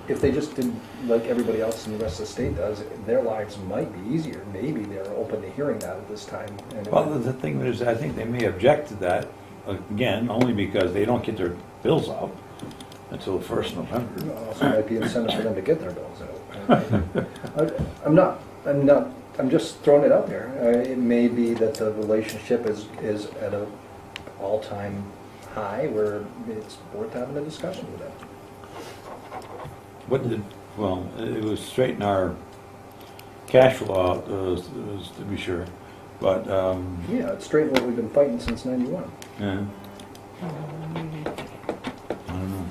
if they just did like everybody else in the rest of the state does, their lives might be easier. Maybe they're open to hearing that at this time. And Well, the thing is, I think they may object to that, again, only because they don't get their bills out until the 1st of November. also might be incentive for them to get their bills out. I'm just throwing it out there. It may be that the relationship is at an all-time high where it's worth having a discussion with them. Well, it was straighten our cash flow out, to be sure, but, Yeah, it's straight what we've been fighting since '91. yeah. I don't know.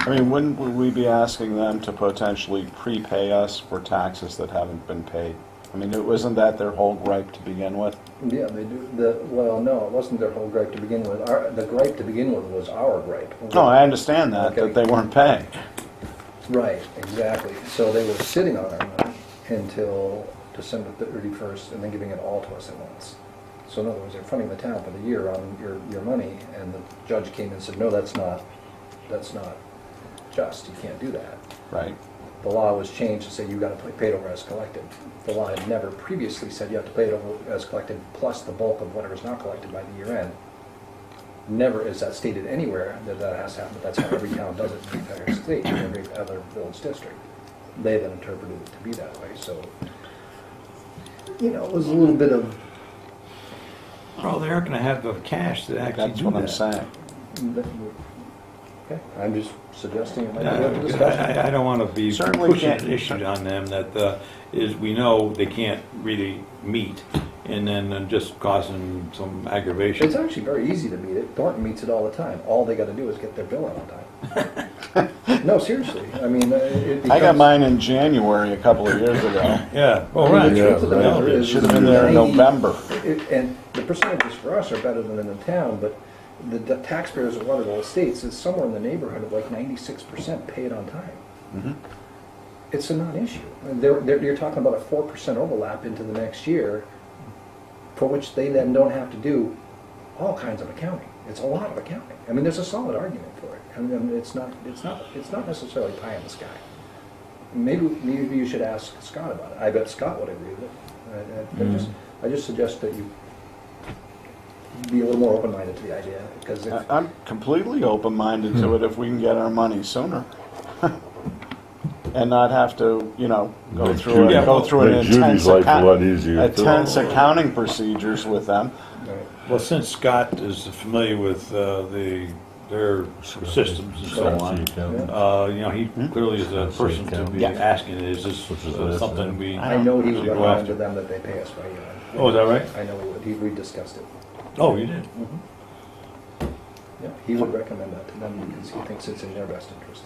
I mean, wouldn't we be asking them to potentially prepay us for taxes that haven't been paid? I mean, wasn't that their whole gripe to begin with? Yeah, they do. Well, no, it wasn't their whole gripe to begin with. The gripe to begin with was our gripe. No, I understand that, Okay. that they weren't paying. Right, exactly. So they were sitting on our money until December 31st and then giving it all to us at once. So in other words, they're funding the town for the year on your money, and the judge came and said, no, that's not just. You can't do that. Right. The law was changed to say you got to pay it over as collected. The law had never previously said you have to pay it over as collected plus the bulk of whatever's not collected by the year end. never is that stated anywhere that that has to happen, but that's how every town does it in the entire state, and every other village district. They then interpreted it to be that way, so, you know, it was a little bit of, Well, they aren't gonna have the cash to actually That's do what I'm that. saying. okay, I'm just suggesting it might be Yeah, worth a discussion. I don't wanna be Certainly pushing can't. an issue on them that, is, we know they can't really meet, and then just causing some aggravation. It's actually very easy to meet it. Thornton meets it all the time. All they gotta do is get their bill in on time. No, seriously, I mean, it becomes. I got mine in January a couple of years ago. Yeah, I well, mean, right. the truth of the Yeah, matter right. It is. should have been there in 90 November. And the percentages for us are better than in the town, but the taxpayers of Waterville Estates is somewhere in the neighborhood of like 96% pay it on time. It's a non-issue. And you're talking about a 4% overlap into the next year, for which they then don't have to do all kinds of accounting. It's a lot of accounting. I mean, there's a solid argument for it. I mean, it's not necessarily pie in the sky. Maybe you should ask Scott about it. I bet Scott would agree with it. I just suggest that you be a little more open-minded to the idea, because if, I'm completely open-minded to it if we can get our money sooner. And not have to, you know, go Make through Judy- an make Judy's intense life a lot easier, too. accounting procedures with them. Well, since Scott is familiar with their systems and so on, you know, he clearly is a person to be Yeah. asking, is this Which is last something name. we I know he would should go recommend after? to them that they pay us by year. Oh, is that right? I know he would. We discussed it. Oh, you did? Yeah, he would recommend that to them because he thinks it's in their best interest.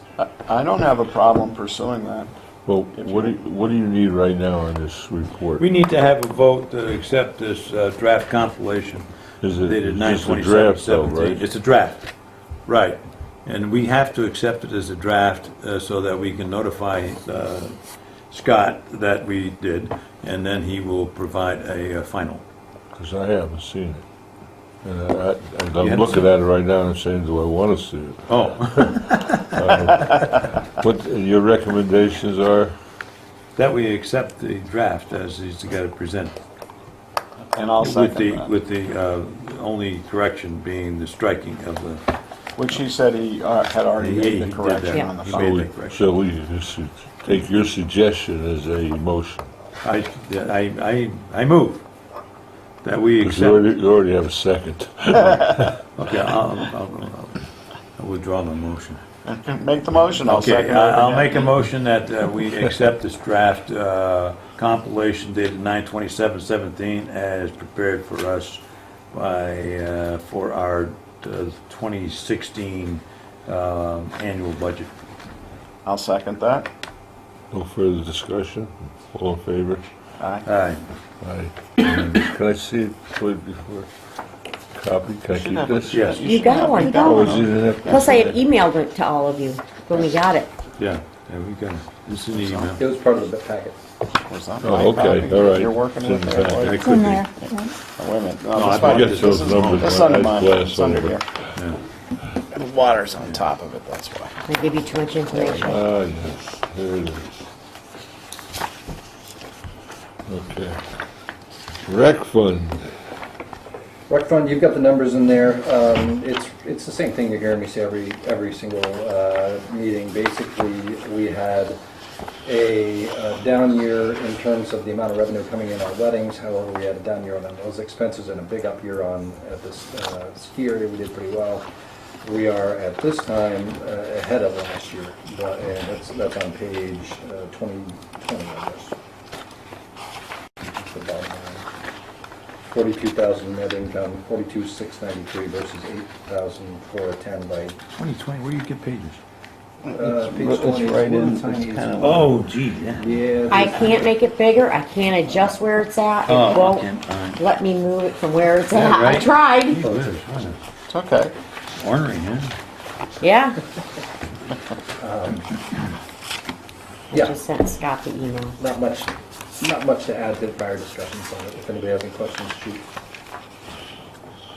I don't have a problem pursuing that. Well, what do you need right now on this report? We need to have a vote to accept this draft compilation Is it dated just a 9/27/17. draft though, right? It's a draft, right. And we have to accept it as a draft so that we can notify Scott that we did, and then he will provide a final. Because I haven't seen it. And You I'm haven't looking seen at it right now and saying, do I want to see it? Oh, What your recommendations are? that we accept the draft as he's got it presented. And I'll second that. With the only correction being the striking of the, Which he said he had already He made did the that. correction Yeah. on the He So phone. made we, shall we just take your suggestion as a motion? I move that we Because accept. you already have a second. Okay, I'll withdraw my motion. Make the motion, I'll Okay, second it. I'll again. make a motion that we accept this draft compilation dated 9/27/17 as prepared for us by, for our 2016 annual budget. I'll second that. No further discussion? All in favor? Aye. Aye. Aye. Can I see it please, before? Copy, can I Should keep have- this? Yes. You got one. Oh, is it in there? Plus, I had emailed it to all of you when we got it. Yeah, we got it. This is the email. It was part of the packet. Was that Oh, my okay, copy? all right. You're working with It's it? in the Wait back. It It's could in be. there. Yeah. a minute. No, No, I this one- get this those is- numbers This when under I mine, glass it's under over. here. Yeah. The water's on top of it, that's why. I give you too much information. Ah, yes, there it is. Okay. Rec fund. Rec fund, you've got the numbers in there. It's the same thing you're hearing me say every single meeting. Basically, we had a down year in terms of the amount of revenue coming in on weddings. However, we had a down year on those expenses and a big up year on at this ski area. We did pretty well. We are at this time ahead of last year, and that's on page 20, I guess. The bottom line. 42,000 net income, 42,693 versus 8,410 by 2020, where do you get pages? page 20. right in, It's tiny. it's kind of- Oh, gee, yeah. Yeah. I can't make it bigger. I can't adjust where it's at. It Oh, won't okay, fine. let me move it from where it's Yeah, at. I right. tried. Oh, it is, isn't it? It's okay. Ornery, huh? Yeah. Yeah. Just sent Scott the email. Not much to add to the prior discussions on it. If anybody has any questions, shoot.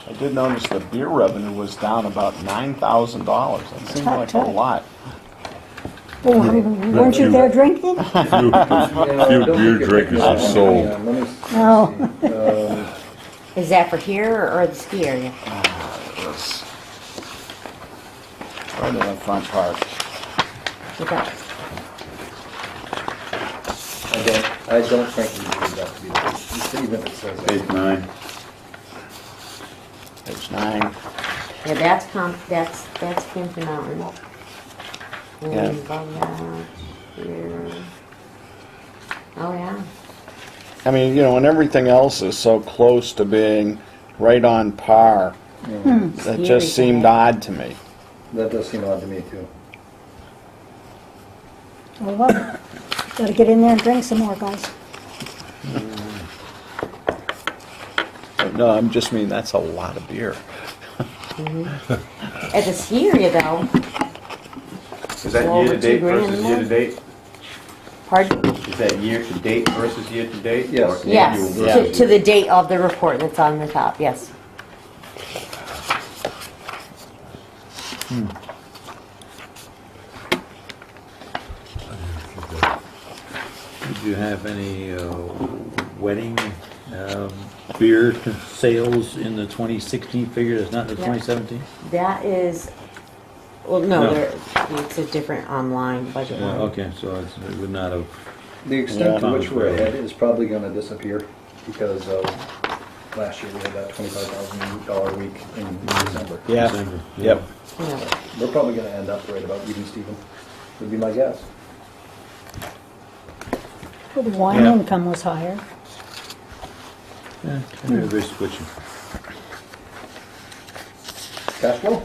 I did notice the beer revenue was down about $9,000. That seemed like a lot. Oh, weren't you there drinking? Few beer drinkers are sold. Let me Oh. see. Is that for here or the ski area? It was Right in the front part. Okay. I don't think we need that to be the case, even if it says. Page 9. Page 9. Yeah, that's Campton Mountain. And Yeah. above that, here. Oh, yeah. I mean, you know, and everything else is so close to being right on par. That Scary, just seemed right? odd to me. That does seem odd to me too. Oh, well, gotta get in there and drink some more, guys. But no, I'm just mean that's a lot of beer. At the ski area, though, Is that Well, year to over date 2 grand versus more. year to date? pardon? Is that year to date versus year to date? Yes. Or Yes, annual Yeah. versus to the year? date of the report that's on the top, yes. Did you have any wedding beer sales in the 2016 figure that's not in the Yeah. 2017? That is, well, no, No. it's a different online budget line. Okay, so it would not have. The extent to Yeah. which we're ahead is probably gonna disappear because of last year we had that $25,000 week in December. Yeah. December. Yep. Yeah. We're probably gonna end up right about even Steven, would be my guess. Well, the wine Yeah. income was higher. Yeah, everybody's switching. Cash flow?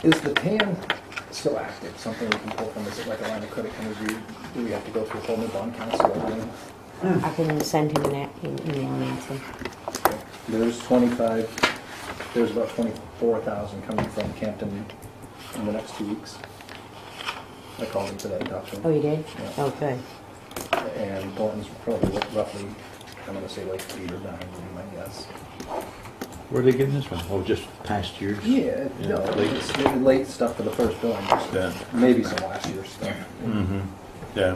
Is the TAN still active, something we can pull from, is it like a line of credit, can we do we have to go through a whole new bond council? I can send him an email and answer. There's there's about 24,000 coming from Campton in the next 2 weeks. I called him today, talked to him. Oh, you did? Yeah. Oh, good. And Thornton's probably roughly, I'm gonna say like 8 or 9 would be my guess. Where are they getting this from? Oh, just past years? Yeah, no, late. it's late stuff for the first billing, just Yeah. maybe some last year's stuff. Mm-hmm. Yeah.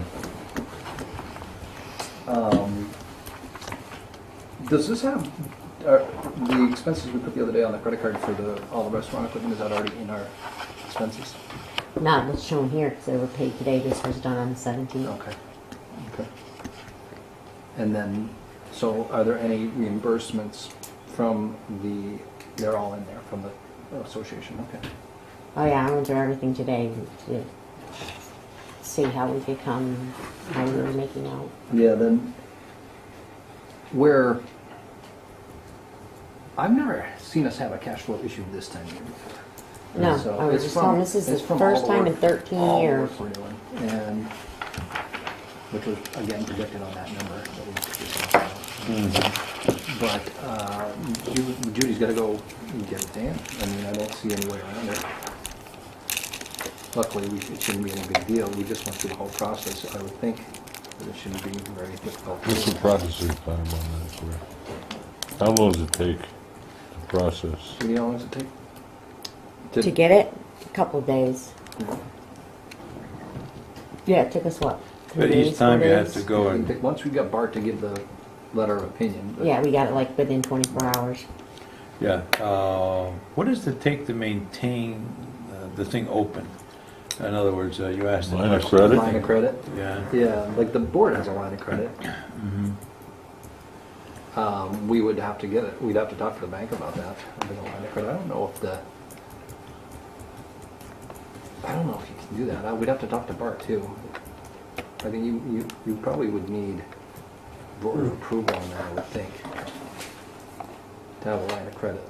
Does this have, the expenses we put the other day on the credit card for all the restaurant equipment, is that already in our expenses? Not what's shown here, because they were paid today. This was done on the 17th. Okay. Okay. And then, so are there any reimbursements from they're all in there, from the association, okay. Oh, yeah, I went through everything today to see how we could come, how we were making out. Yeah, then, I've never seen us have a cash flow issue this time of year before. No, So I was it's just from- telling, this is it's the from first all the time in work- 13 all the years. work we're doing, and, which was, again, predicted on that number. That we just talked about. But Judy's gotta go and get it Dan. I mean, I don't see any way around it. Luckily, it shouldn't be any big deal. We just went through the whole process. I would think that it shouldn't be very difficult. What's the processing time on that, sir? How long does it take to process? Judy, how long does it take? To get it, a couple of days. Yeah. Yeah, it took us what? 3 But days, each time 4 you have days? to go and, Once we got Bart to give the letter of opinion. but- Yeah, we got it like within 24 hours. yeah. What does it take to maintain the thing open? In other words, you asked the Line of question. credit? Line of credit? Yeah. Yeah, like the board has a line of credit. We would have to get it, we'd have to talk to the bank about that, having a line of credit. I don't know if you can do that. We'd have to talk to Bart too. I think you probably would need board approval on that, I would think, to have a line of credit.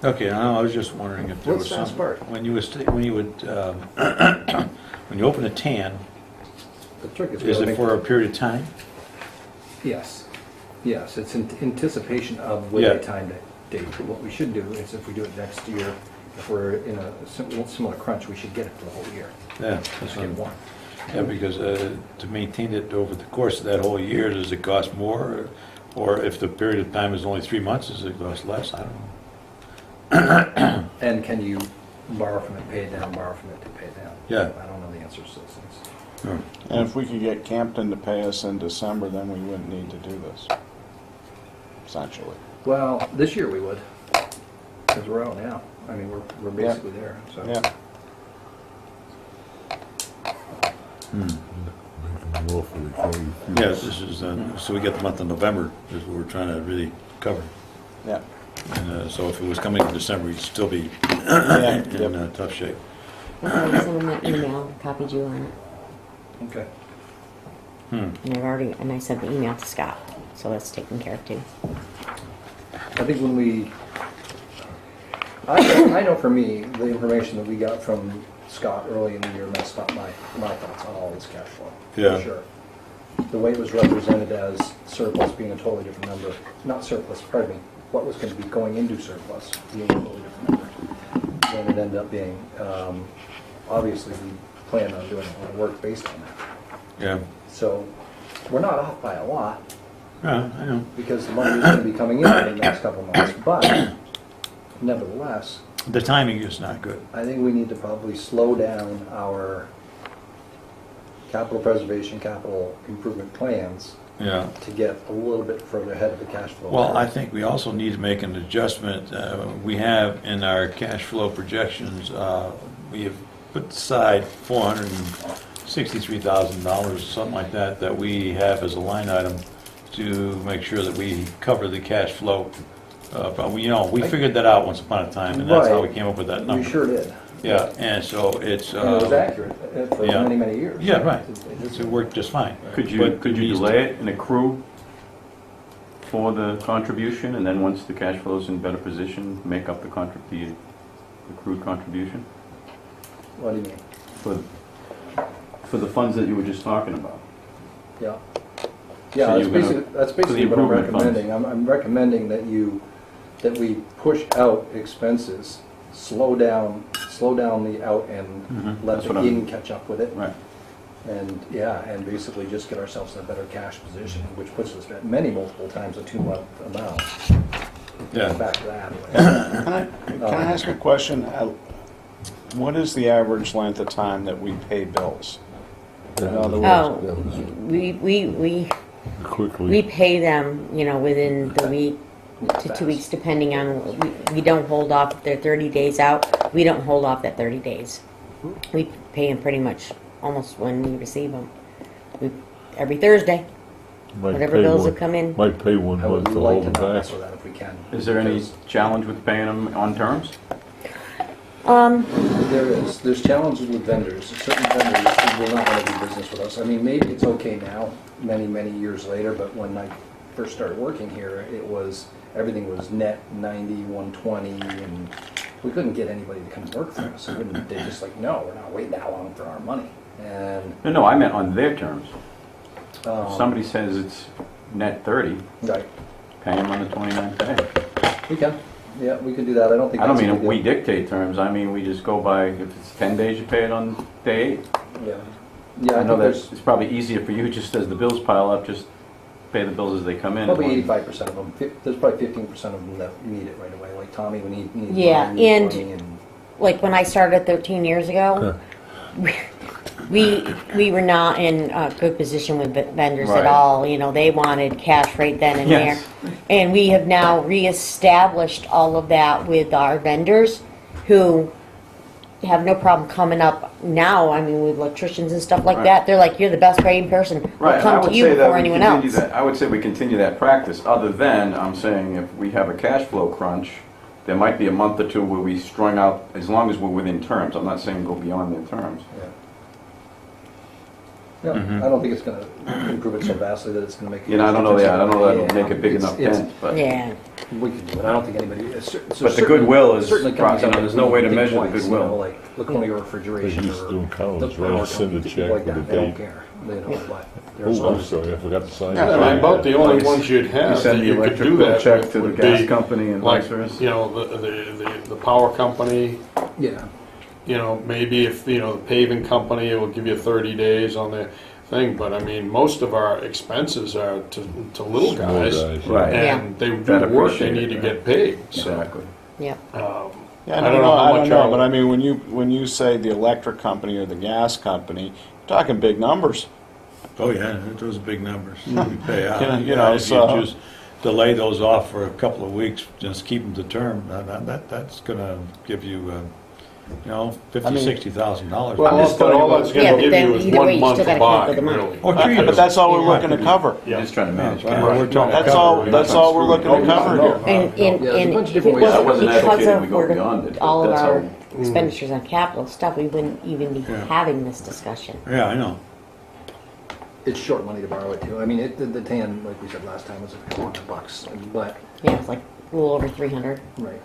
Okay, I was just wondering if there Let's was ask some, Bart. when you when you open a tan, The trick is. is it for a period of time? Yes, yes, it's in anticipation of with Yeah. a time date. What we should do is if we do it next year, if we're in a similar crunch, we should get it for the whole year. Yeah, Let's that's get what, one. yeah, because to maintain it over the course of that whole year, does it cost more? Or if the period of time is only 3 months, does it cost less? I don't know. And can you borrow from it, pay it down, borrow from it to pay it down? Yeah. I don't know the answers to those things. No. And if we could get Campton to pay us in December, then we wouldn't need to do this, essentially. Well, this year we would. Because we're out now. I mean, we're basically there, so. Yeah. More for the county. Yes, this is, so we get the month of November, is what we're trying to really cover. Yeah. And so if it was coming in December, we'd still be Yeah, in yep. tough shape. I sent him that email, copied you on it. Okay. And I sent the email to Scott, so that's taken care of too. I think when I know for me, the information that we got from Scott early in the year messed up my thoughts on all this cash flow. Yeah. For sure. The way it was represented as surplus being a totally different number, not surplus, pardon me, what was going to be going into surplus being a totally different number than it ended up being. Obviously, we planned on doing a lot of work based on that. Yeah. So we're not off by a lot Yeah, I know. because the money is going to be coming in the next couple of months. But nevertheless, The timing is not good. I think we need to probably slow down our capital preservation, capital improvement plans Yeah. to get a little bit further ahead of the cash flow. Well, curve. I think we also need to make an adjustment. We have in our cash flow projections, we have put aside $463,000, something like that, that we have as a line item to make sure that we cover the cash flow. But we figured that out once upon a time, and that's how we Right. came up with that We number. sure did. Yeah, and so it's. And it was accurate for yeah. many, many years. Yeah, right. It's- It worked just fine. Could you But it needs to- delay it and accrue for the contribution, and then once the cash flow's in better position, make up the accrued contribution? What do you mean? For the funds that you were just talking about? Yeah. So Yeah, you're gonna- that's basically what I'm improvement funds. recommending. I'm recommending that we push out expenses, slow down the out and let That's the what I'm- in catch up with it. Right. And basically just get ourselves in a better cash position, which puts us at many multiple times a 2-month amount. Yeah. Back to that. Can I ask a question? What is the average length of time that we pay bills? In other words, Oh, we Quickly. pay them, within the week to 2 weeks, depending on, we don't hold off if they're 30 days out. We don't hold off that 30 days. We pay them pretty much almost when we receive them. Every Thursday, Might whatever pay bills one- have come in. Might pay one I would month to like hold to them not back. mess with that if we can. Is there any Because challenge with paying them on terms? There's challenges with vendors. Certain vendors will not want to do business with us. I mean, maybe it's okay now, many, many years later, but when I first started working here, everything was net 90, 120, and we couldn't get anybody to come work for us. They're just like, no, we're not waiting that long for our money. And No, I meant on their terms. If um, somebody says it's net 30, right, pay them on the 29th day. we can. Yeah, we can do that. I don't think. I don't that's a mean if big we deal. dictate terms, I mean we just go by, if it's 10 days, you pay it on day 8. Yeah. Yeah, I know think that it's probably easier for you, just as the bills pile up, just pay the bills as they come in. probably 85% of them. There's probably 15% of them that need it right away. Like Tommy, we need. Yeah, money, and- money, and Like when I started 13 years ago, we were not in a good position with vendors Right. at all. They wanted cash right then and Yes. there. And we have now reestablished all of that with our vendors who have no problem coming up now. I mean, with electricians and stuff like Right. that. They're like, you're the best paying person. We'll Right, I come would to you say that before we anyone continue else. that, I would say we continue that practice, other than, I'm saying, if we have a cash flow crunch, there might be a month or two where we strung out, as long as we're within terms. I'm not saying go beyond their terms. yeah. I don't think it's going to improve it so vastly that it's going to make. I don't know, I don't know that'll make a big enough It's- dent, but. Yeah. We can do it. I don't think anybody. But the goodwill is, certainly companies you know, out there's there no way to think measure the twice, goodwill. Like Laconia Refrigeration They used to do or college, the right? power Send a company, check people like with that. a They don't date. care. They know what. They're Oh, so- I'm sorry, I forgot to sign Yeah, it. and about the only ones you'd You have send that the you could do electrical that check with to the would gas be company and like, vice versa. the power company, Yeah. maybe if, the paving company, it will give you 30 days on their thing, but I mean, most of our expenses are to little Small guys. guys, yeah. Right. And they do That the work, they appreciate need it, to yeah. get paid, so. Exactly. Yep. Yeah, I don't know how much our- but I mean, when you say the electric company or the gas company, you're talking big numbers. Oh, yeah, those are big numbers we pay out. You know, If so- you just delay those off for a couple of weeks, just keep them to term, that's gonna give you, $50,000, $60,000. Well, I'm just but telling you all what- that's Yeah, gonna but give then you is either way, 1 you month still to gotta come up buy, with the money. really. Or 3 years. But that's all we're looking to cover. Yeah. Just trying to manage Right, cash. we're trying to That's cover all, it. that's all we're looking to cover here. And Yeah, there's a bunch of if it different ways. I wasn't wasn't because advocating we of go beyond it, but all of that's our how- expenditures on capital stuff, we wouldn't even be Yeah. having this discussion. Yeah, I know. It's short money to borrow it too. I mean, the tan, like we said last time, was a couple $100, but, Yeah, it's like a little over 300. right,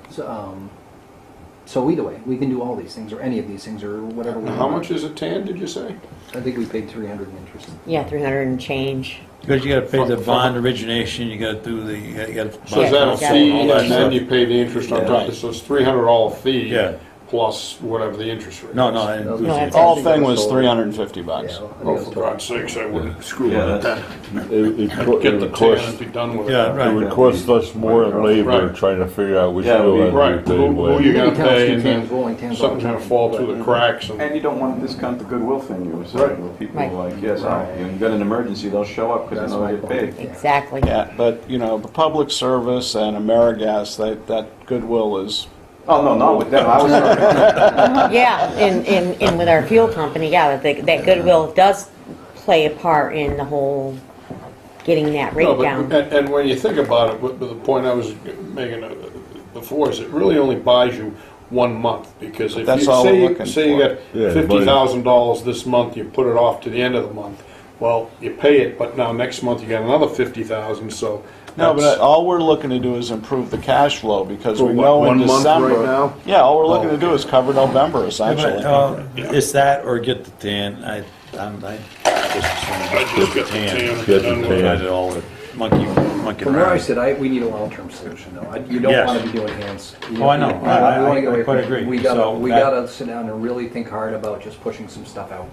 so either way, we can do all these things, or any of these things, or whatever we want. How much is a tan, did you say? I think we paid 300 in interest. Yeah, 300 and change. Because you gotta pay the From- bond origination, you gotta do the, you gotta. So is Yeah, that a yeah. fee, all that and then stuff. you pay the interest on top, so it's $300 fee? Yeah. Plus whatever the interest rate is? No, no, I didn't No, lose No, it. that's- Whole thing was $350. Yeah, I think Oh, it was for total. God's sakes, I wouldn't screw Yeah, with that's- that. It Get the would tan cost, and be done with it. Yeah, right. it would cost us more in labor Right. trying to figure out which Yeah, bill we- had Right, to be who paid you when. gonna Many towns pay, do and tans, then rolling tans all something's the gonna time, fall through but- the cracks, and And you don't want to discount the goodwill thing you were Right. saying, where people Right. are like, yes, you got an emergency, they'll show up because That's they know my they get point. paid. Exactly. Yeah, but, the public service and AmeriGas, that goodwill is, Oh, no, not with them, I was talking, Yeah, and with our fuel company, yeah, that goodwill does play a part in the whole getting that No, rate but- down. And when you think about it, the point I was making before is it really only buys you 1 month, because if That's you all we're say, looking say you for. got Yeah, $50,000 this month, you put it off to the end of the month, well, you pay it, but now next month you got another 50,000, so. no, that's- but all we're looking to do is improve the cash flow, because For we what, know in 1 month right December. now? Yeah, all we're looking to do is cover November, Yeah, essentially. but, it's that or get the tan, I just get the tan and Get the done with tan. it. tried it all with monkey From where I around. sit, we need a long-term solution, though. You don't Yes. want to be doing hands. Oh, I know. We wanna get away I quite from it. agree. We So that- gotta sit down and really think hard about just pushing some stuff out.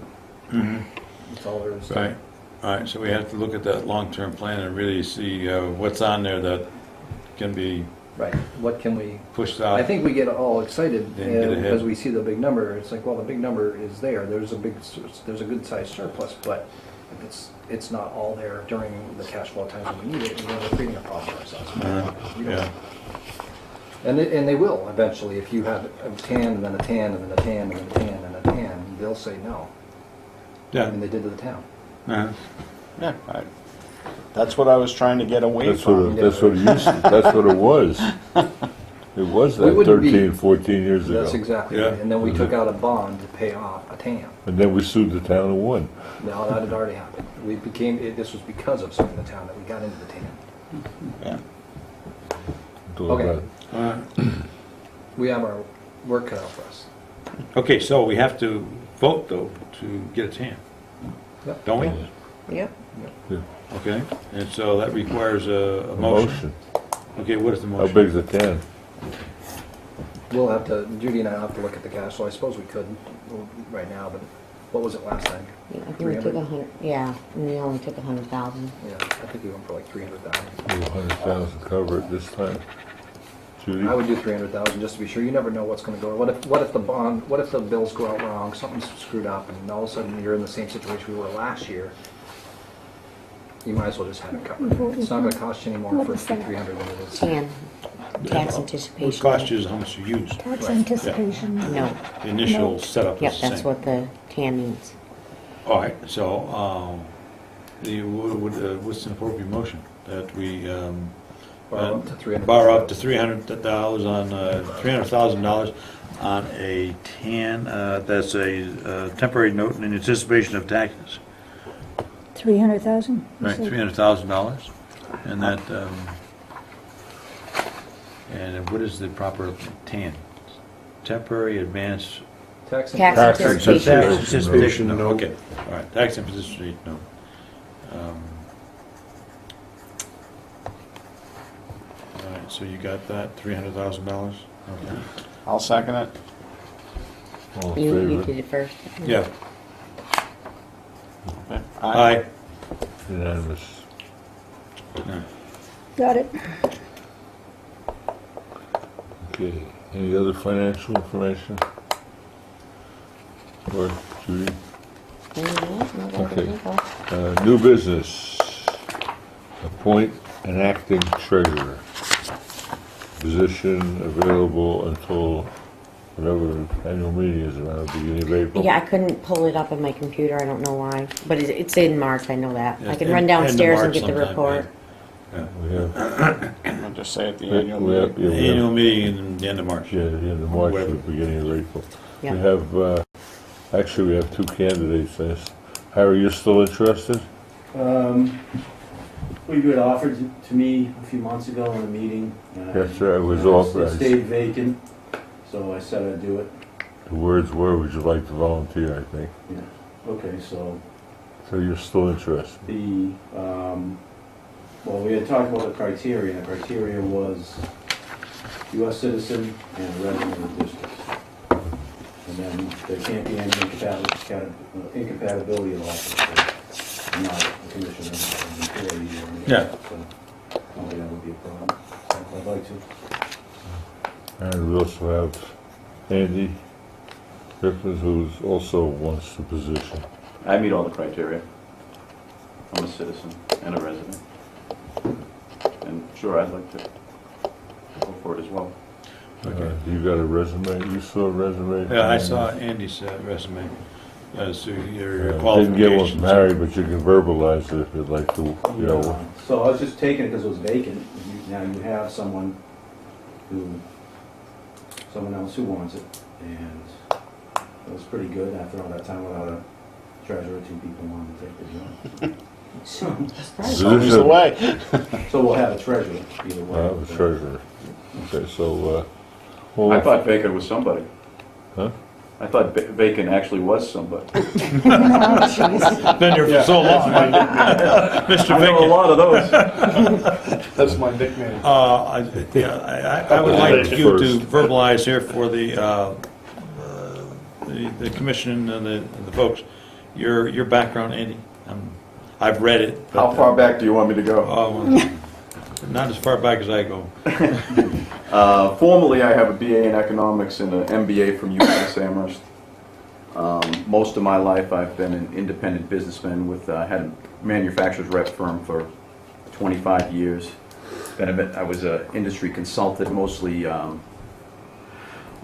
That's all there is. Right, all right, so we have to look at that long-term plan and really see what's on there that can be Right, what can we, pushed out. I think we get all excited Then get ahead. as we see the big number. It's like, well, the big number is there. There's a good sized surplus, but if it's not all there during the cash flow times when we need it, we're creating a problem for ourselves. We don't- Yeah, And they will eventually, if you have a tan and then a tan and then a tan and then a tan and a tan, they'll say no. yeah, And they did to the town. uh-huh. Yeah, that's what I was trying to get away from. That's what it used, that's what it was. It was We that wouldn't be- 13, 14 years ago. That's exactly Yeah. right. And then we took out a bond to pay off a tan. And then we sued the town and won. Now, that had already happened. This was because of suing the town that we got into the tan. Yeah. It's all Okay. about- We have our work cut out for us. Okay, so we have to vote though to get a tan, Yep. don't we? Yep. Okay, and so that requires a A motion. motion. Okay, what is the How motion? big's the tan? We'll have to, Judy and I will have to look at the cash flow. I suppose we could right now, but what was it last time? Yeah, I think we took 300? 100, yeah, and we only took 100,000. Yeah, I think we went for like 300,000. 100,000 cover it this time. Judy? I would do 300,000 just to be sure. You never know what's going to go. What if the bills go out wrong, something's screwed up, and all of a sudden you're in the same situation we were last year? You might as well just have it covered. It's not going to cost you any more for 300 than it is. TAN, tax What anticipation. cost you is how much you used. Tax Right. anticipation. No, The initial setup yep, is the that's same. what the TAN means. All right, so, what's an appropriate motion? That we, Borrow up to 300,000. borrow up to $300 on, $300,000 on a tan, that's a temporary note in anticipation of taxes. 300,000? Right, $300,000. And that, and what is the proper TAN? Temporary advance. Tax Tax anticipation. anticipation. Tax anticipation note, note. okay, all right, tax anticipation note. All right, so you got that, $300,000? Okay. I'll second it. All in You favor? did it first. Yeah, Okay. aye. Unanimous. Got it. Okay, any other financial information? Or Judy? Anything else? No, that Okay. was it. New business. Appoint An acting treasurer. Position available until whatever the annual meeting is around the beginning of April. Yeah, I couldn't pull it up on my computer, I don't know why, but it's in March, I know that. I Yeah, can run end of downstairs and March get the sometime, report. We have, I'll just say at the we annual have, meeting. yeah, we Annual have, meeting in the end of March. yeah, the end of March or the beginning of April. Yeah. We have, actually, we have two candidates. Harry, you're still interested? Well, you had offered to me a few months ago in a meeting. Yes, sir, it was It authorized. stayed vacant, so I said I'd do it. The words were, would you like to volunteer, I think. Yeah. Okay, so So you're still interested? well, we had talked about the criteria. The criteria was U.S. citizen and a resident of the district. And then there can't be any incompatibility at all. So I'm not a commissioner, I'm an employee. or anything, Yeah. So I don't think that would be a problem. I'd like to. And we also have Andy Griffith, who also wants the position. I meet all the criteria. I'm a citizen and a resident. And sure, I'd like to go for it as well. You got a resume? You saw a resume? Yeah, I saw Andy's resume. So your Didn't get one qualifications. from Harry, but you can verbalize it if you'd like to, you know. So I was just taking it because it was vacant. Now you have someone else who wants it, and it was pretty good after all that time without a treasurer. 2 people wanted to take the job. It's always the way. So we'll have a treasurer either way. The treasurer. Okay, so, I thought Bacon was somebody. Huh? I thought Bacon actually was somebody. Been here for so long. Mr. I know a Vickett. lot of those. That's my nickname. I would like you to verbalize here for the commission and the folks, your background, Andy. I've read it. but, How far back do you want me to go? Not as far back as I go. Formally, I have a BA in economics and an MBA from UMass Amherst. Most of my life, I've been an independent businessman had a manufacturer's rep firm for 25 years. I was an industry consultant, mostly on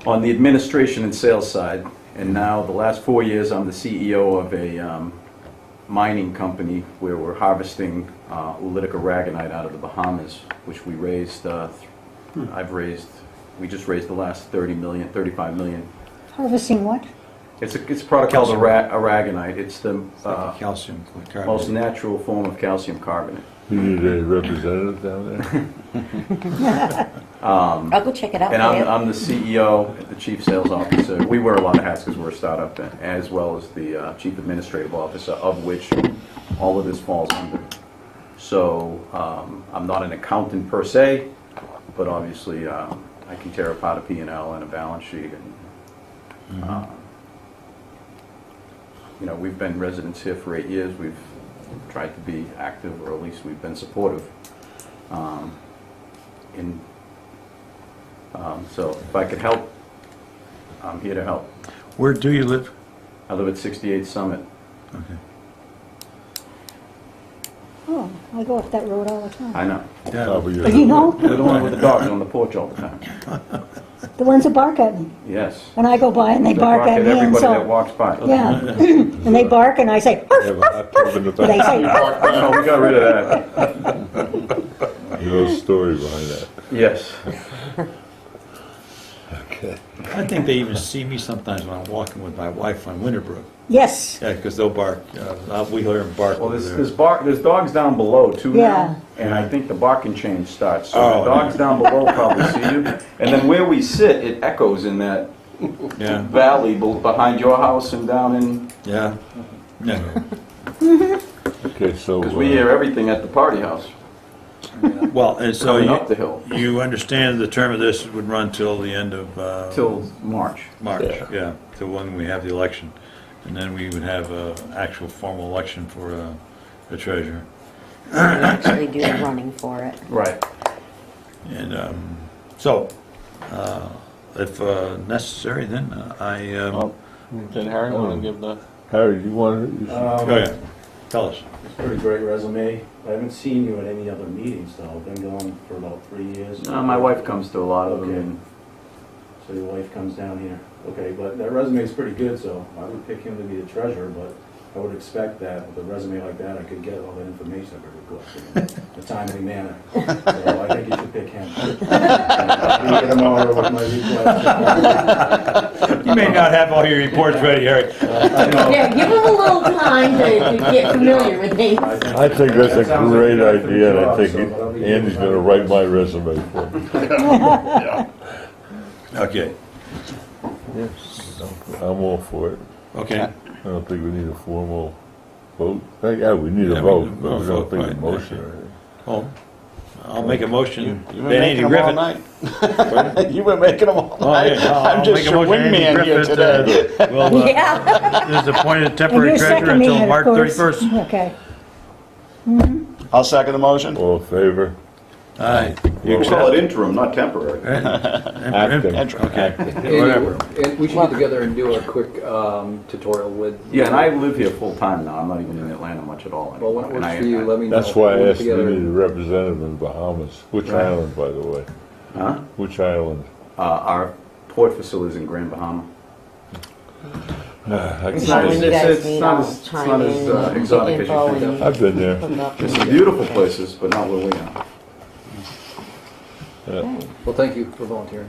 the administration and sales side. And now, the last 4 years, I'm the CEO of a mining company where we're harvesting Ulitica ragonite out of the Bahamas, which we raised. We just raised the last 35 million. Harvesting what? It's a product called aragonite. It's the Calcium carbonate. most natural form of calcium carbonate. you need a representative down there? I'll go check it out And for you. I'm the CEO, the chief sales officer. We wear a lot of hats because we're a startup, as well as the chief administrative officer, of which all of this falls under. So I'm not an accountant per se, but obviously I can tear apart a P&L and a balance sheet. And we've been residents here for 8 years. We've tried to be active, or at least we've been supportive. So if I could help, I'm here to help. Where do you live? I live at 68 Summit. Okay. Oh, I go up that road all the time. I know. Probably But you know, You're the one with the dogs on the porch all the time. the ones that bark at me. Yes. When I go by and they bark at me, and everybody that so, walks by. yeah. And they bark and I say, "Arf, have a hot tub in the they back. say, "Arf." Oh, we got rid of that. You know the story behind that. Yes. Okay. I think they even see me sometimes when I'm walking with my wife on Winterbrook. Yes, Yeah, because they'll bark. We hear them bark Well, over there's there. there's dogs down below too Yeah. now, and I think the barking change starts. So Oh. the dogs down below probably see you, and then where we sit, it echoes in that Yeah, valley behind your house and down in, yeah. Yeah. Okay, so. because we hear everything at the party house Well, and so coming up the hill you understand the term of this would run till the end of till March. March, yeah, till when we have the election. And then we would have an actual formal election for a treasurer. You actually do the running for it. Right. And so, if necessary, then I... Did Harry want to give the? Harry, do you want to? oh, yeah. tell us. It's a pretty great resume. I haven't seen you at any other meetings though. I've been going for about 3 years. My wife comes to a lot of them, Okay. and So your wife comes down here. Okay, but that resume is pretty good, so I would pick him to be the treasurer, but I would expect that with a resume like that, I could get all the information I could request in a timely manner. So I think you should pick him. Get him over with my request. You may not have all your reports ready, Harry. I know. Yeah, give him a little time to get familiar with things. I think that's a That sounds great like a idea, and I job, think so, but I'll be Andy's able gonna to- write my resume for me. Yeah. Okay, I'm all for it. okay. I don't think we need a formal vote. Yeah, we need Yeah, a we vote, need a but we vote, don't think a right, motion or anything. Well, I'll make a motion. You've been that Andy making them all Griffith- night. You've been making them all Oh, night. yeah, I'm I'll just make a your motion, Andy wingman here Griffith, today. Will, Yeah. is appointed And temporary you're treasurer seconding until it, of March course. 31st. Okay. I'll second the motion. All in favor? Aye. You we'll call it accept? interim, not temporary. Acting. Okay, And whatever. And we should get together and do a quick tutorial with. Yeah, and I live here full-time now. I'm not even in Atlanta much at all. Well, when it And works for you, let me know. That's why I We'll asked get if we together. need a representative in Bahamas. Which Right. island, by the way? Huh? Which island? Our port facilities in Grand Bahama. I It's can not When say- you guys it's meet, not I'll as- it's chime not in as, and get exotic as you info think. and I've been there. hook up. There's some beautiful places, but not where we are. Yeah. Well, thank you for volunteering.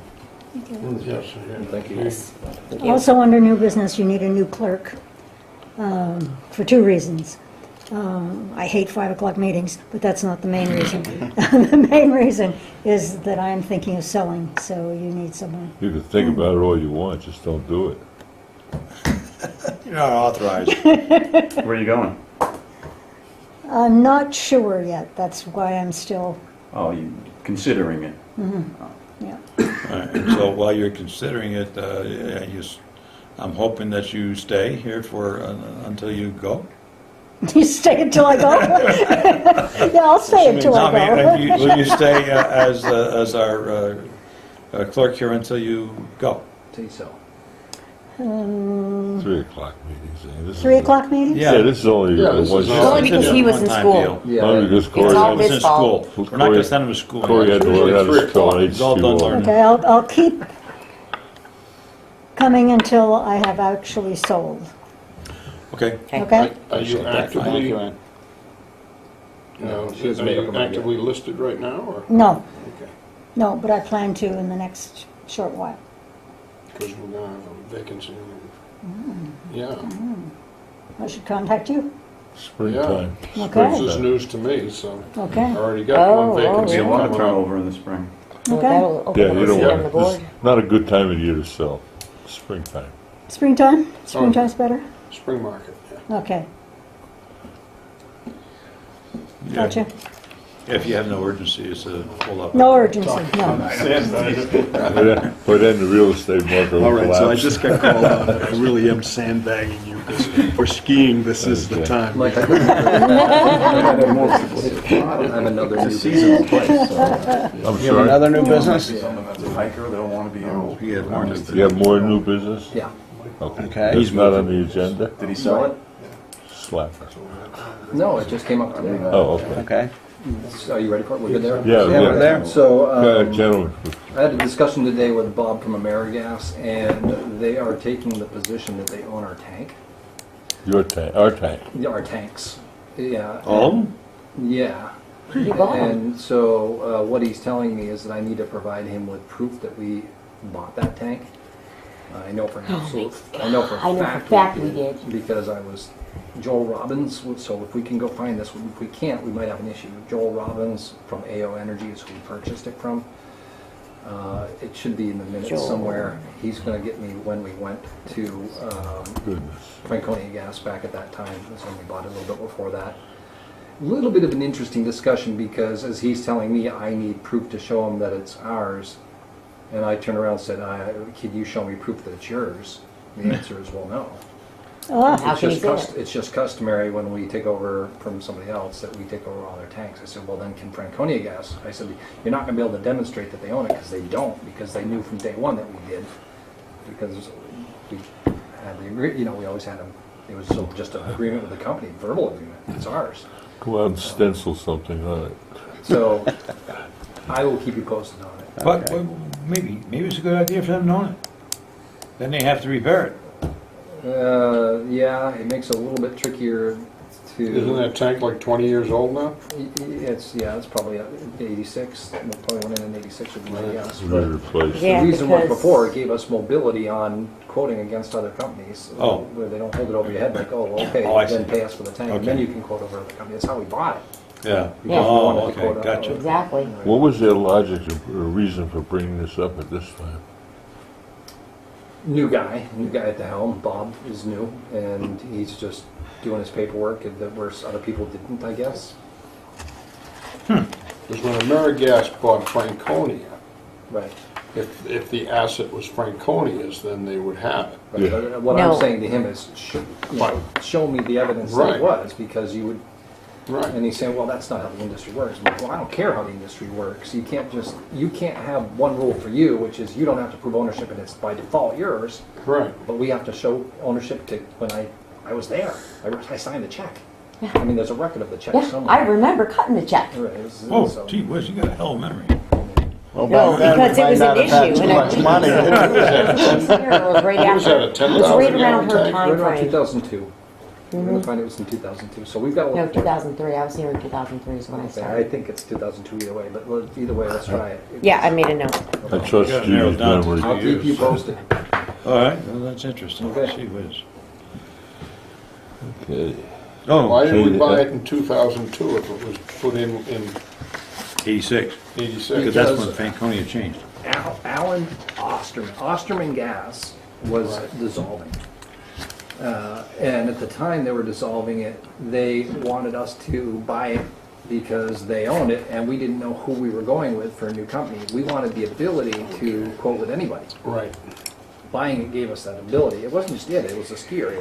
Yes, And thank you. Thank you. Also, under new business, you need a new clerk, for two reasons. I hate 5 o'clock meetings, but that's not the main reason. The main reason is that I'm thinking of selling, so you need someone. You can think about it all you want, just don't do it. You're not authorized. Where are you going? Not sure yet, that's why I'm still, Oh, you considering it. yeah. All right, and so while you're considering it, I'm hoping that you stay here for, until you go. You stay until I go? Yeah, I'll stay until No, I I mean, go. will you stay as our clerk here until you go? Say so. 3 o'clock meetings. This is 3 a- o'clock meeting? Yeah, this is only Yeah, a this one is shot. Only because he was in One-time school. deal. Yeah. Only because It's all Corey his He's in fault. school. We're not gonna send him to school. Corey had to learn how to 3 spell o'clock. He's all done H2O. learning. Okay, I'll keep coming until I have actually sold, Okay. okay? Are you Thank actively, you, Ann. She hasn't are made up you her mind yet. actively listed right now, or? No, Okay, no, but I plan to in the next short while. because we're gonna have a vacancy. Yeah, I should contact you? Springtime. Okay, this is news to me, so I okay, already got Oh, one oh, vacancy Be a lot of coming up. turnover in the spring. Well, okay. that'll open Yeah, up you a don't seat on the want, board. it's not a good time of year to sell, springtime. Springtime? Springtime's better? Spring market, yeah. Okay, Yeah. gotcha. If you have no urgency, it's a hold up. No urgency, no. But then the real estate market will All right, so I collapse. just got called out. I really am sandbagging you because for skiing, this is the Okay. time. Like, I have another new It's a seasonal place, so I'm You have sorry. another new business? someone that's a hiker, they'll want to be here. He had more You have more new business? Yeah. Okay. It's not on the agenda? Did he sell it? Slap. No, it just came up today. Oh, okay. Okay. Are you ready for it? We're good there? Yeah, we're there. So, Gentlemen, I had a discussion today with Bob from AmeriGas, and they are taking the position that they own our tank, your tank, our tank. our tanks. Yeah. All of them? Yeah. You bought 'em. And so what he's telling me is that I need to provide him with proof that we bought that tank. I know for an absolute, I know for I know a for fact, fact we did. because I was Joel Robbins. So if we can go find this, if we can't, we might have an issue. Joel Robbins from AO Energy is who we purchased it from. It should be in the minutes Joel. somewhere. He's going to get me when we went to Goodness. Franconia Gas back at that time. That's when we bought it a little bit before that. A little bit of an interesting discussion because as he's telling me I need proof to show him that it's ours, and I turned around and said, "Can you show me proof that it's yours?" The answer is, well, no. Ah, How can you say that? It's just customary when we take over from somebody else that we take over all their tanks. I said, well, then can Franconia Gas? I said, you're not going to be able to demonstrate that they own it because they don't, because they knew from day one that we did, because we had the we always had them It was just an agreement with the company, verbal agreement. It's ours. Go out and stencil something on it. So I will keep you posted on it. But maybe it's a good idea for them to own it. Then they have to repair it. Yeah, it makes it a little bit trickier to. Isn't that tank like 20 years old now? It's probably 86. It probably went in 86 would be my guess. It's But replaced. Yeah. the reason was because- before it gave us mobility on quoting against other companies. Oh. Where they don't hold it over your head like, oh, okay, Oh, I then see. pay us for the tank, and then Okay. you can quote over other companies. That's how we bought it. Yeah. Because we Oh, wanted to okay, quote gotcha. Exactly. What was their logic or reason for bringing this up at this time? New guy at the helm. Bob is new, and he's just doing his paperwork that where other people didn't, I guess. Because when AmeriGas bought Franconia, Right. if the asset was Franconia's, then they would have it. Right. Yeah. But what No. I'm saying to him is, show me the evidence that Right. it was, because you would. Right. And he's saying, well, that's not how the industry works. I'm like, well, I don't care how the industry works. You can't have one rule for you, which is you don't have to prove ownership, and it's by default yours. Right. But we have to show ownership to when I was there. I signed the check. I mean, there's a record of the check Yeah, somewhere. I remember cutting the check. Right, it was- Oh, so- gee whiz, you got a hell of a memory. Well, No, back then, because we it might was an not have had issue, too and I much think- money. It was right What was that, a after, it was 10,000 right around her gallon tank? Right around time frame. 2002. We're going to find it was in 2002. So we've got a No, little. 2003. I was here in 2003 is when I Okay, I started. think it's 2002 either way, but either way, let's try it. Yeah, I made a note. I trust gotta narrow Judy's it down to memory. I'll keep you posted. All right, well, that's interesting. Okay. Gee whiz. Okay. Oh, Why did we Okay, buy it in 2002 if it was put in 86, 86? because that's when Franconia changed. Alan Osterman Gas was dissolving. And at the time they were dissolving it, they wanted us to buy it because they owned it, and we didn't know who we were going with for a new company. We wanted the ability to quote with anybody. Right. Buying it gave us that ability. It wasn't just it was a skier.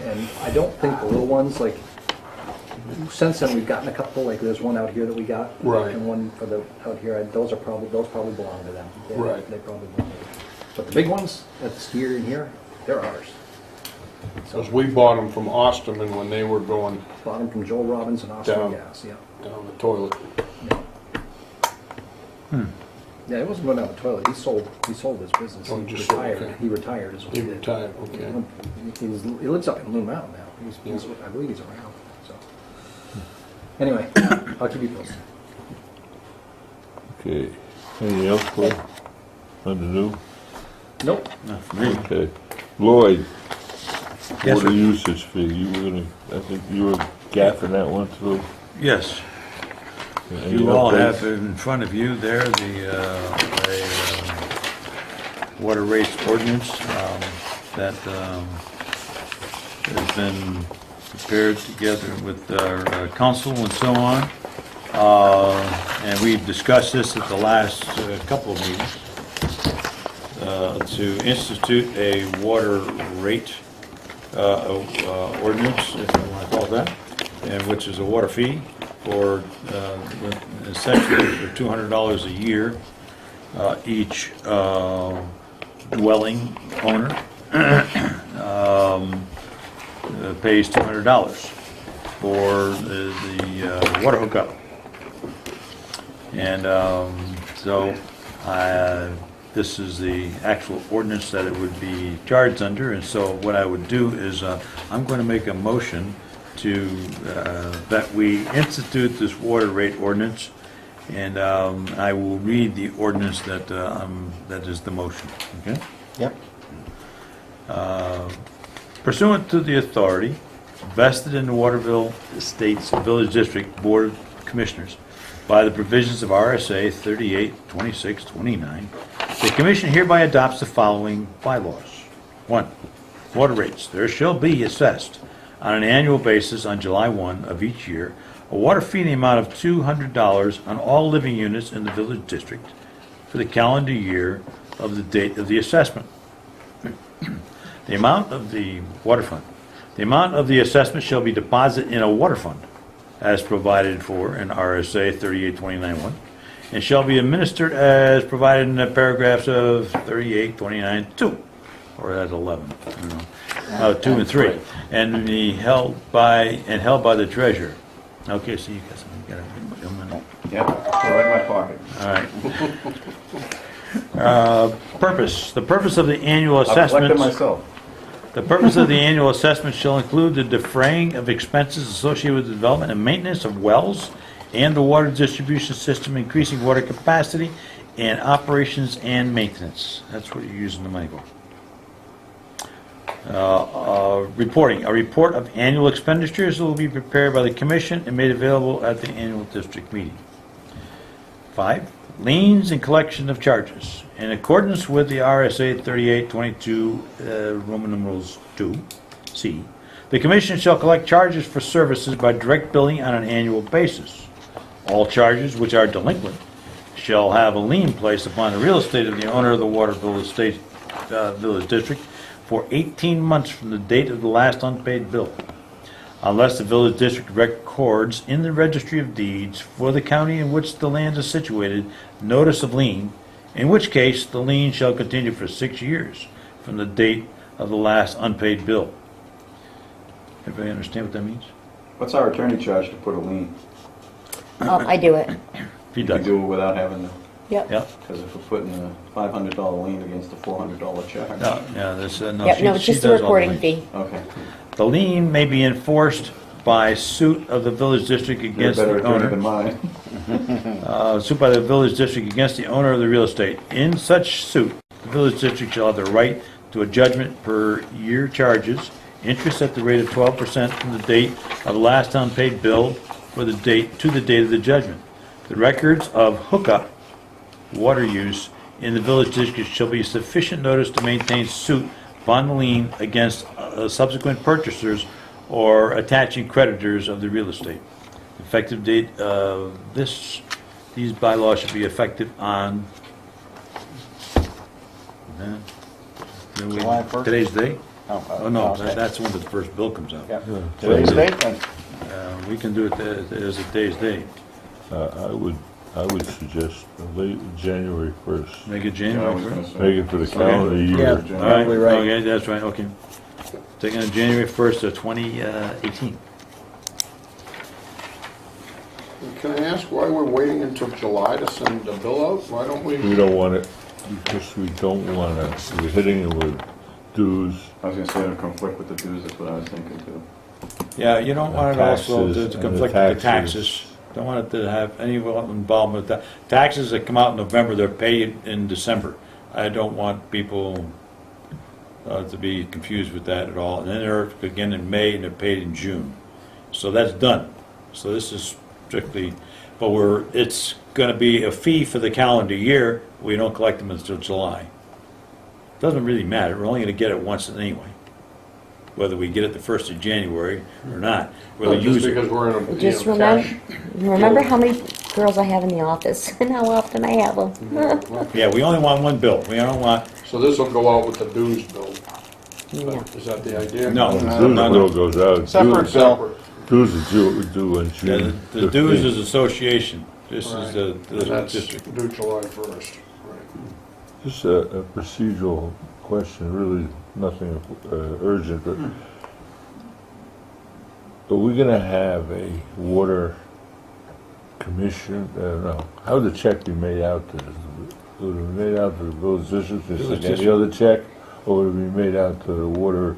And I don't think the little ones, like, since then we've gotten a couple, like there's one out here that we got. Right. And one for the, out here, those probably belong to them. Right. They probably belong to them. But the big ones, at the skier in here, they're ours. Because we bought them from Osterman when they were going Bought them from Joel Robbins and Austin Down. Gas, yeah. down the toilet. Yeah, it wasn't going down the toilet. He sold his business. Oh, He just sold, retired. okay. He retired is what He he did. retired, okay. He lives up in Loon Mountain now. I believe he's around. So anyway, I'll keep you posted. Okay. Anything else, Clay? Under new? Nope. Not for me. Okay. Lloyd, Yes, water sir. usage fee, you were gonna, I think you were gaffing that one through. Yes, Any you all updates? have in front of you there the water rates ordinance that has been prepared together with our council and so on. And we've discussed this at the last couple of meetings to institute a water rate ordinance, if you want to call it that, and which is a water fee for essentially for $200 a year each dwelling owner pays $200 for the water hookup. And so this is the actual ordinance that it would be charged under, and so what I would do is I'm going to make a motion to that we institute this water rate ordinance, and I will read the ordinance that that is the motion. Okay. Yep. Pursuant to the authority vested in the Waterville Estates Village District Board of Commissioners by the provisions of RSA 38, 26, 29, the Commission hereby adopts the following bylaws. 1. Water rates. There shall be assessed on an annual basis on July 1 of each year a water fee in the amount of $200 on all living units in the village district for the calendar year of the date of the assessment. The amount of the water fund. The amount of the assessment shall be deposited in a water fund as provided for in RSA 3829-1 and shall be administered as provided in the paragraphs of 3829-2. or that's 11, I don't know. 2 and 3, and be held by the treasurer. Okay, so you got something, you got it. Yeah, right in my pocket. All right. Purpose, the purpose of the annual I've collected assessments. myself. The purpose of the annual assessment shall include the defraying of expenses associated with the development and maintenance of wells and the water distribution system, increasing water capacity, and operations and maintenance. That's what you're using the money for. Reporting. A report of annual expenditures will be prepared by the commission and made available at the annual district meeting. 5. Liens and collection of charges. In accordance with the RSA 3822, Roman numerals 2C, the commission shall collect charges for services by direct billing on an annual basis. All charges which are delinquent shall have a lien placed upon the real estate of the owner of the water village district for 18 months from the date of the last unpaid bill, unless the village district records in the registry of deeds for the county in which the land is situated notice of lien, in which case the lien shall continue for 6 years from the date of the last unpaid bill. Everybody understand what that means? What's our attorney charge to put a lien? I do it. He You does. do it without having to, Yep. Yep. because if we're putting a $500 lien against a $400 check. No, yeah, this, no, Yep, no, it's she just a does all the recording liens. fee. Okay. The lien may be enforced by suit of the village district You're a against better the attorney than owner. mine. Suit by the village district against the owner of the real estate. In such suit, the village district shall have the right to a judgment per year charges, interest at the rate of 12% from the date of the last unpaid bill for the date, to the date of the judgment. The records of hookup water use in the village district shall be sufficient notice to maintain suit upon the lien against subsequent purchasers or attaching creditors of the real estate. Effective date of these bylaws should be effective on July 1st? today's day? Oh, no, okay. that's when the first bill comes out. Yeah. Today's date then? We can do it as a day's date. I would suggest late January 1st. Make it Yeah, I January was 1st. gonna say. Make it for the calendar year. All right, Probably right. okay, that's right, okay. Taking on January 1st of 2018. Can I ask why we're waiting until July to send the bill out? Why don't we? We don't want it, because we don't want to, we're hitting it with dues. I was gonna say it'll conflict with the dues, that's what I was thinking too. Yeah, you don't want it also Taxes to and conflict the with the taxes. Don't want it to have any involvement with that. Taxes that come out in November, they're paid in December. I don't want people to be confused with that at all. And then they're again in May and they're paid in June. So that's done. So this is strictly, but it's gonna be a fee for the calendar year. We don't collect them until July. Doesn't really matter. We're only gonna get it once anyway. Whether we get it the 1st of January or not, we'll Just use it. because we're in a, Just remember how many girls I have in the office and how often I have them. Yeah, we only want one bill. We don't want, So this will go out with the dues bill. Yeah. Is that the idea? No. The dues bill goes out. Separate bill. Separate. Dues is due in yeah, June. the dues 15th. is association. This is Right. the And that's district. due July 1st. Right. Just a procedural question, really nothing urgent, but are we gonna have a water commission, no, how would the check be made out to? Would it be made out to the village district, just like any other check? Or would it be made out to the water,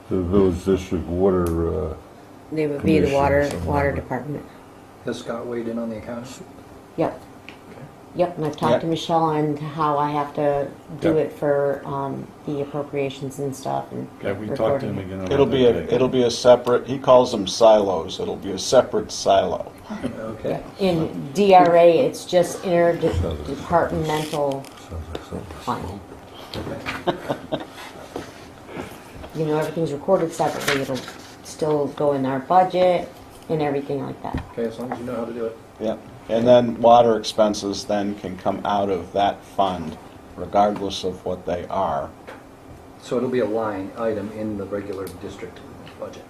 to the village district water, They would be the water Commission, something like that. department. Has Scott weighed in on the accounts? Yep. Yep, and I've talked to Michelle on how I have to do Yep. it for the appropriations and stuff and Yeah, we talked to him recording. again. about It'll be that a, today. it'll be a separate, he calls them silos, it'll be a separate silo. Okay. In DRA, it's just interdepartmental sounds like something fund. small. You know, everything's recorded separately. It'll still go in our budget and everything like that. Okay, as long as you know how to do it. Yeah, and then water expenses then can come out of that fund regardless of what they are. So it'll be a line item in the regular district budget.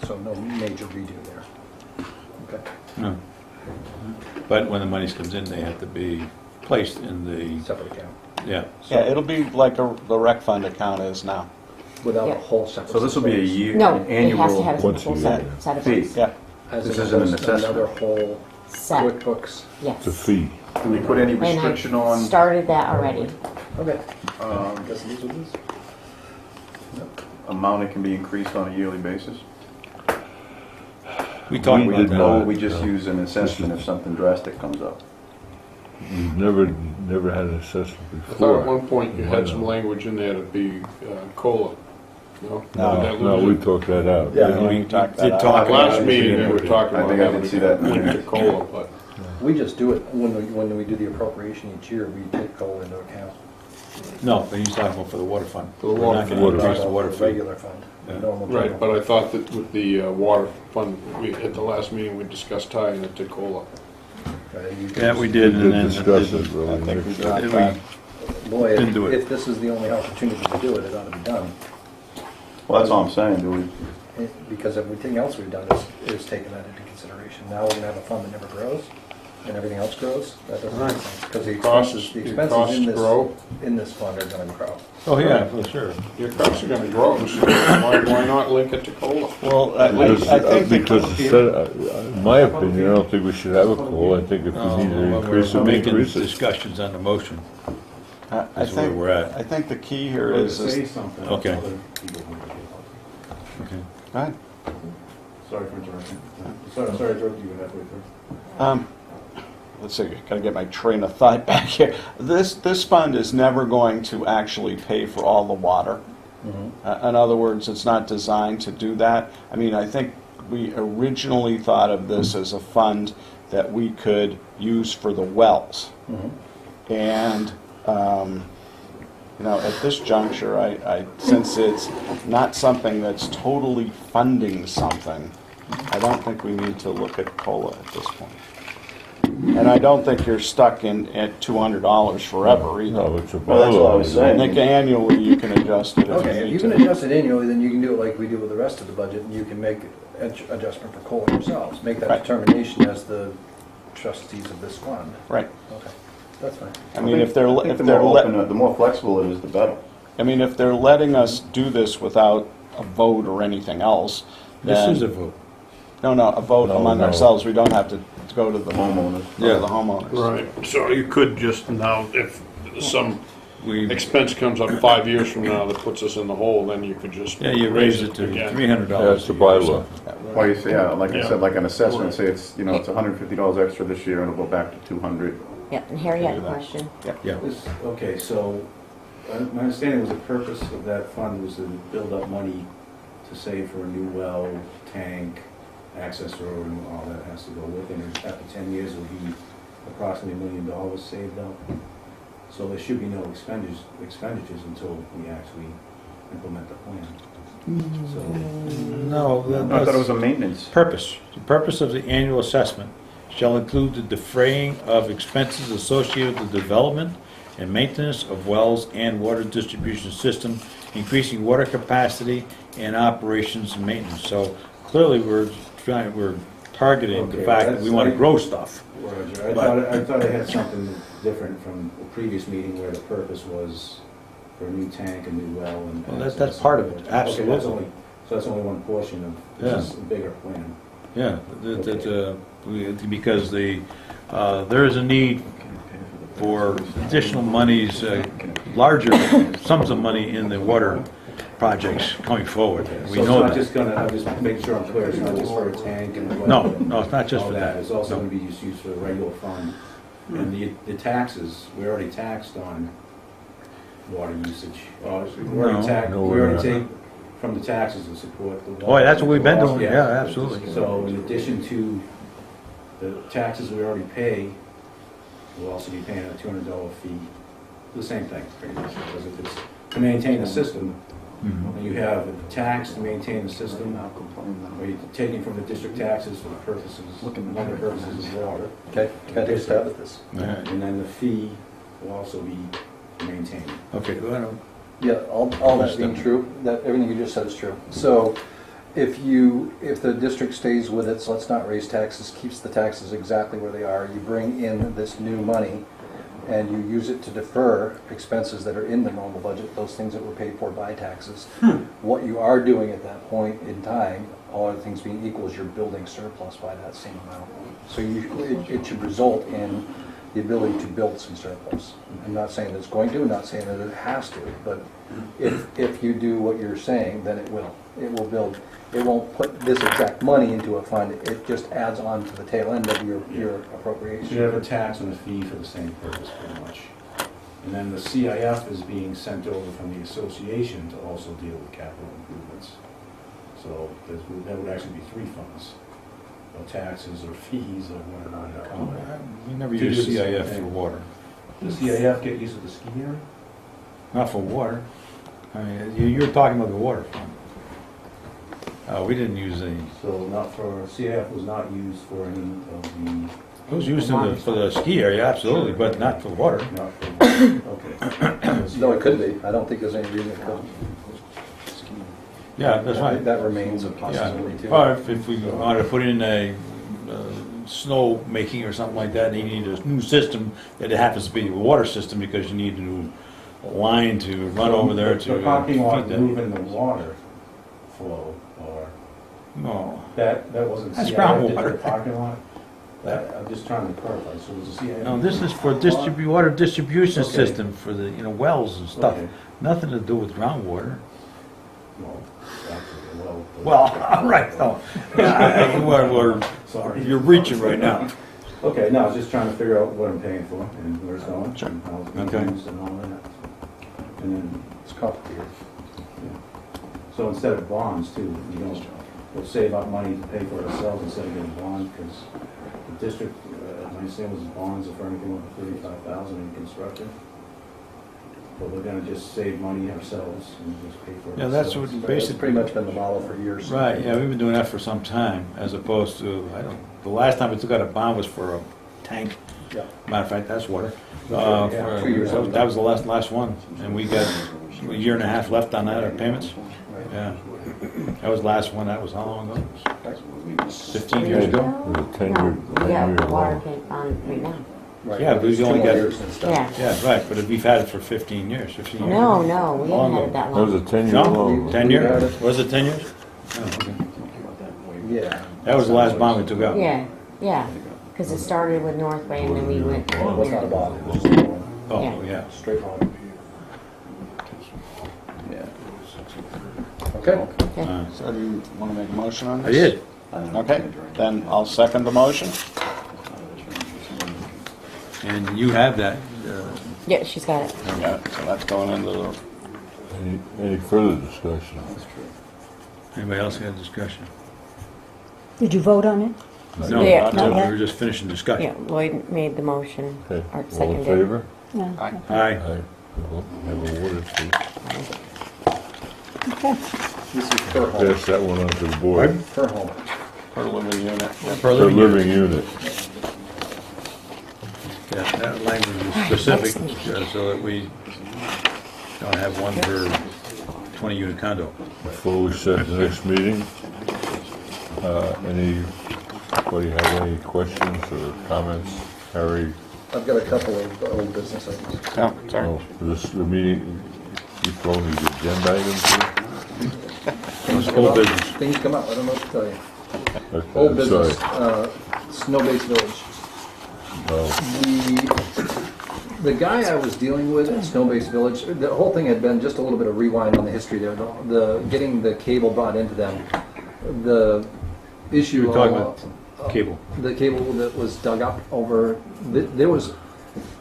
So no major redo there. Okay. No. But when the money comes in, they have to be placed in the Separate account. Yeah. Yeah, it'll be like the rec fund account is now. Without Yeah. a whole separate. So this will be a year, No, an it has to annual have a Once full a set, year. set of fee. fees. Yeah. As This isn't an opposed to assessment. another whole Set, QuickBooks. yes. The fee. Do we put any And I restriction on? started that already. Okay. Guess it is what it is. Amount it can be increased on a yearly basis? We talked We about did that. not. Or we just use an assessment if something drastic comes up? We've never had an assessment I thought before. at one point you had some language in there to be COLA. No? Did that No, lose we it? talked that out. Yeah, we talked that did out. talk Last about meeting, it. we were talking I about think I having did to see that. link to COLA, but We just do it when we do the appropriation each year, we take COLA into account. No, but he's talking about for the water fund. For the We're water not gonna fund. increase the water fee. Regular fund, Yeah. normal. right, general. but I thought that with the water fund, at the last meeting, we discussed tying it to COLA. Yeah, we did, We and did then. discuss it, I really. think we Next- dropped Did that. Boy, Didn't do it. if this is the only opportunity to do it, it ought to be done. Well, that's all I'm saying, do we? Because everything else we've done is taken that into consideration. Now we're gonna have a fund that never grows, and everything else grows. That doesn't make sense, because the Costs, expenses, the your expenses costs in this, grow, in this fund are gonna grow. Oh, yeah, for sure. your costs are gonna grow, so why not link it to COLA? Well, Because, I think the because in my opinion, I don't think we should have a COLA. I think if we need to increase it, We're we making increase it. discussions on the motion. I That's where think, we're at. I think the key here Or to is, say something. Okay. Other people might be able Okay. go ahead. to. Sorry for interrupting. Sorry to interrupt you halfway through. Let's see, gotta get my train of thought back here. This fund is never going to actually pay for all the water. In other words, it's not designed to do that. I mean, I think we originally thought of this as a fund that we could use for the wells. And, at this juncture, since it's not something that's totally funding something, I don't think we need to look at COLA at this point. And I don't think you're stuck at $200 forever either. No, it's a Well, that's what I was bylaw. I saying. think annually you can adjust it if Okay, you if need you can to. adjust it annually, then you can do it like we do with the rest of the budget, and you can make adjustment for COLA yourselves. Make that Right. determination as the trustees of this fund. Right. Okay, that's fine. I mean, if they're, I think if the they're, more let- open, the more flexible it is, the better. I mean, if they're letting us do this without a vote or anything else, This then. is a vote. No, a vote No, among no. ourselves. We don't have to go to the Homeowners. go to the homeowners. Right, so you could just now, if some We, expense comes up 5 years from now that puts us in the hole, then you could just. yeah, you raise it to again. $300. That's the bylaw. Well, you say, yeah, like I Yeah. said, like an assessment, say it's, it's $150 extra this year and it'll go back to 200. Yeah, and Harry had a question. Yeah. Okay, so my understanding was the purpose of that fund was to build up money to save for a new well, tank, access road, and all that has to go with it. And after 10 years, it'll be approximately $1 million saved up. So there should be no expenditures until we actually implement the plan. So, No, I thought it was a maintenance. Purpose. The purpose of the annual assessment shall include the defraying of expenses associated with the development and maintenance of wells and water distribution system, increasing water capacity and operations and maintenance. So clearly, we're targeting the Okay, fact that we want to that's- grow stuff. Roger, I thought I had something different from the previous meeting where the purpose was for a new tank, a new well, and. Well, that's access. part of it, Okay, absolutely. so that's only one portion of, Yeah. this is a bigger plan. Yeah, because there is a need for additional monies, larger sums of money in the water projects coming forward. We So it's know not that. just gonna, I'm just making sure I'm clear, it's not just for a tank and a well. No, it's not just all for that. It's also No. gonna be just used for the regular fund. And the taxes, we already taxed on water usage. We already No, we we're already not. take from the taxes to support the Oh, water. that's what we've been doing, yeah, absolutely. So in addition to the taxes we already pay, we'll also be paying a $200 fee, the same thing, pretty much, because if it's to maintain the system, Mhm. and you have a tax to maintain the system, or you're taking from the district taxes for the purposes, one of the purposes of water, Okay, can I take a stab at this? All right. and then the fee will also be maintained. Okay, well, Yeah, all that being true, that, everything you just said is true. So if the district stays with it, so let's not raise taxes, keeps the taxes exactly where they are, you bring in this new money, and you use it to defer expenses that are in the normal budget, those things that were paid for by taxes. What you are doing at that point in time, all other things being equal, is you're building surplus by that same amount. So it should result in the ability to build some surplus. I'm not saying that it's going to, I'm not saying that it has to, but if you do what you're saying, then it will. It will build. It won't put this exact money into a fund, it just adds on to the tail end of your appropriation. So you have a tax and a fee for the same purpose, pretty much. And then the CIF is being sent over from the association to also deal with capital improvements. So that would actually be three funds. No taxes or fees or whatever they come. We never To use do the same CIF for thing. water, Does CIF get used at the ski area? not for water. I mean, you're talking about the water fund. We didn't use any, So not for, CIF was not used for any of the, it was used for the ski area, absolutely, but not for water. not for, okay. No, it could be. I don't think there's any reason it couldn't. Yeah, that's right. That remains a Yeah, possibility too. or if we wanted to put in a snow making or something like that, and you need a new system, that it happens to be a water system because you need a new line to run over there to The parking lot feed that. moving the water flow, or, No, that wasn't That's CIF, groundwater. did the parking lot? I'm just trying to clarify, so it was a CIF? no, this is for water distribution Okay. system for the, wells and stuff. Okay. Nothing to do with groundwater. Well, actually, Well, all right, no. We're, sorry. you're reaching right now. Okay, no, I was just trying to figure out what I'm paying for and where it's going, and how it's Okay. being used and all that. And then, It's complicated. so instead of bonds too, we'll save up money to pay for it ourselves instead of getting bonds, because the district, my understanding was bonds are for anything over 35,000 in construction. But we're gonna just save money ourselves and just pay for it. Yeah, that's ourselves. what It's basically. pretty much been the model for years. Right, yeah, we've been doing that for some time, as opposed to, the last time we took out a bond was for a tank. Yeah. Matter of fact, that's water. Yeah, For- 2 years ago. That was the last one, and we got a year and a half left on that, our payments. Yeah, that was the last one, that was how long ago? 15 years ago? It was a 10-year, No, we got 10-year the water loan. tank on right now. Right. Yeah, but we It's only 2 more got- years since then. Yeah. Yeah, right, but we've had it for 15 years, 15 years. No, no, we haven't had it that That was a long. 10-year No, loan. 10 We got years? it. Was it 10 years? Oh, okay. Yeah. That was the last bond we took out. Yeah, yeah, because it started with Northway and then we went. Well, it was not a bond, it was just a loan. Oh, Yeah. yeah. Straight loan. Yeah. Okay. Uh, So do you want to make a motion on I this? did. Okay, then I'll second the motion. And you have that. Yeah, she's got it. Yeah, so that's going into the, Any further discussion? Anybody else got a discussion? Did you vote on it? No, Yeah, not not till yet. we were just finishing discussion. Yeah, Lloyd made the motion. Okay, Or all in seconded. favor? No. Aye. Aye. We'll have a water fee. Okay. This is per home. Pass that one on to the board. Per home. per living unit. Per The living unit. living unit. Yeah, that language is specific, so that we don't have one per 20-unit condo. Before we set the next meeting, anybody have any questions or comments? Harry, I've got a couple of old business items. Yeah, sorry. oh, this, the meeting, you told me the agenda items here? Things Old come up. business. Things come up, I don't know what to tell you. Okay, Old I'm business, sorry. Snow-Based Village. Oh, The guy I was dealing with at Snow-Based Village, the whole thing had been just a little bit of rewind on the history there. The getting the cable brought into them, the issue. You were talking of, about cable. The cable that was dug up over. There was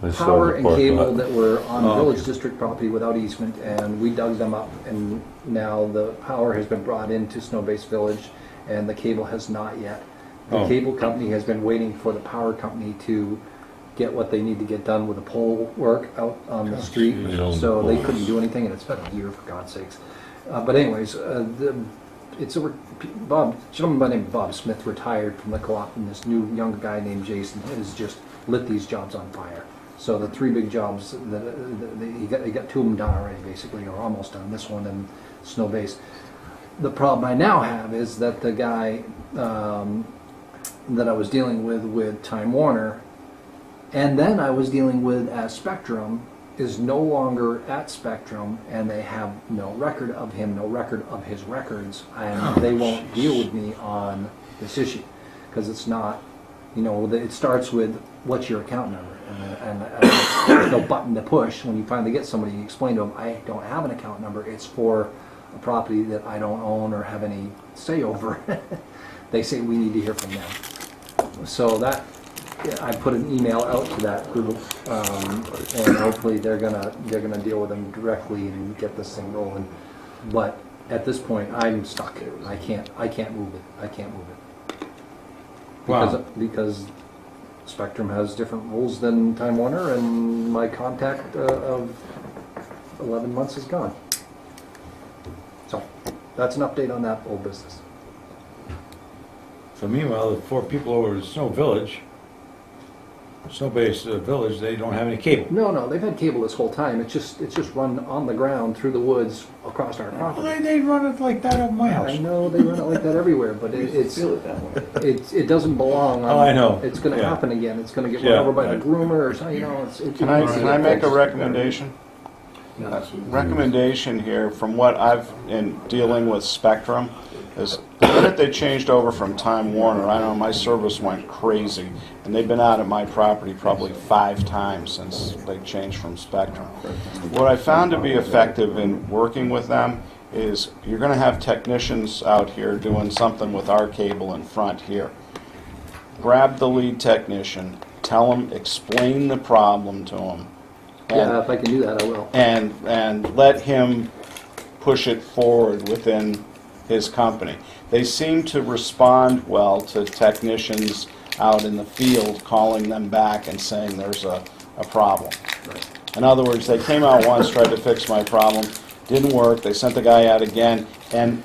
I saw power the and parking cable lot. that were on Oh, village okay. district property without easement, and we dug them up, and now the power has been brought into Snow-Based Village, and the cable has not yet. The Oh. cable company has been waiting for the power company to get what they need to get done with the pole work out on the street, They own the so they poles. couldn't do anything, and it's been a year, for God's sakes. But anyways, it's a gentleman by the name of Bob Smith retired from the co-op, and this new young guy named Jason has just lit these jobs on fire. So the three big jobs, he got two of them done already, basically, or almost done. This one and Snow Base. The problem I now have is that the guy that I was dealing with Time Warner And then I was dealing with as Spectrum is no longer at Spectrum, and they have no record of him, no record of his records, and they won't deal with me on this issue because it's not, it starts with what's your account number, and there's no button to push. When you finally get somebody, you explain to them, I don't have an account number. It's for a property that I don't own or have any say over. They say we need to hear from them. So that. I put an email out to that group, and hopefully they're gonna deal with them directly and get this thing rolling. But at this point, I'm stuck. I can't move it. I can't move it. Because Spectrum has different rules than Time Warner, and my contact of 11 months is gone. So that's an update on that old business. So meanwhile, the 4 people over at Snow Village, Snow-based village, they don't have any cable. No, they've had cable this whole time. It's just run on the ground through the woods across our Well, property. they run it like that at my I house. know they run it like that everywhere, but Feel it that way. it doesn't belong. Oh, I know. It's going to Yeah. happen again. It's going to get Yeah, run over by right. the groomer or something. Can I make a recommendation? Recommendation here, from what I've, in dealing with Spectrum, is the minute they changed over from Time Warner, I know my service went crazy, and they've been out at my property probably 5 times since they changed from Spectrum. What I found to be effective in working with them is you're going to have technicians out here doing something with our cable in front here. Grab the lead technician, tell him, explain the problem to him. Yeah, if I can do that, I will. And let him push it forward within his company. They seem to respond well to technicians out in the field calling them back and saying there's a problem. In other words, they came out once, tried to fix my problem, didn't work, they sent the guy out again, and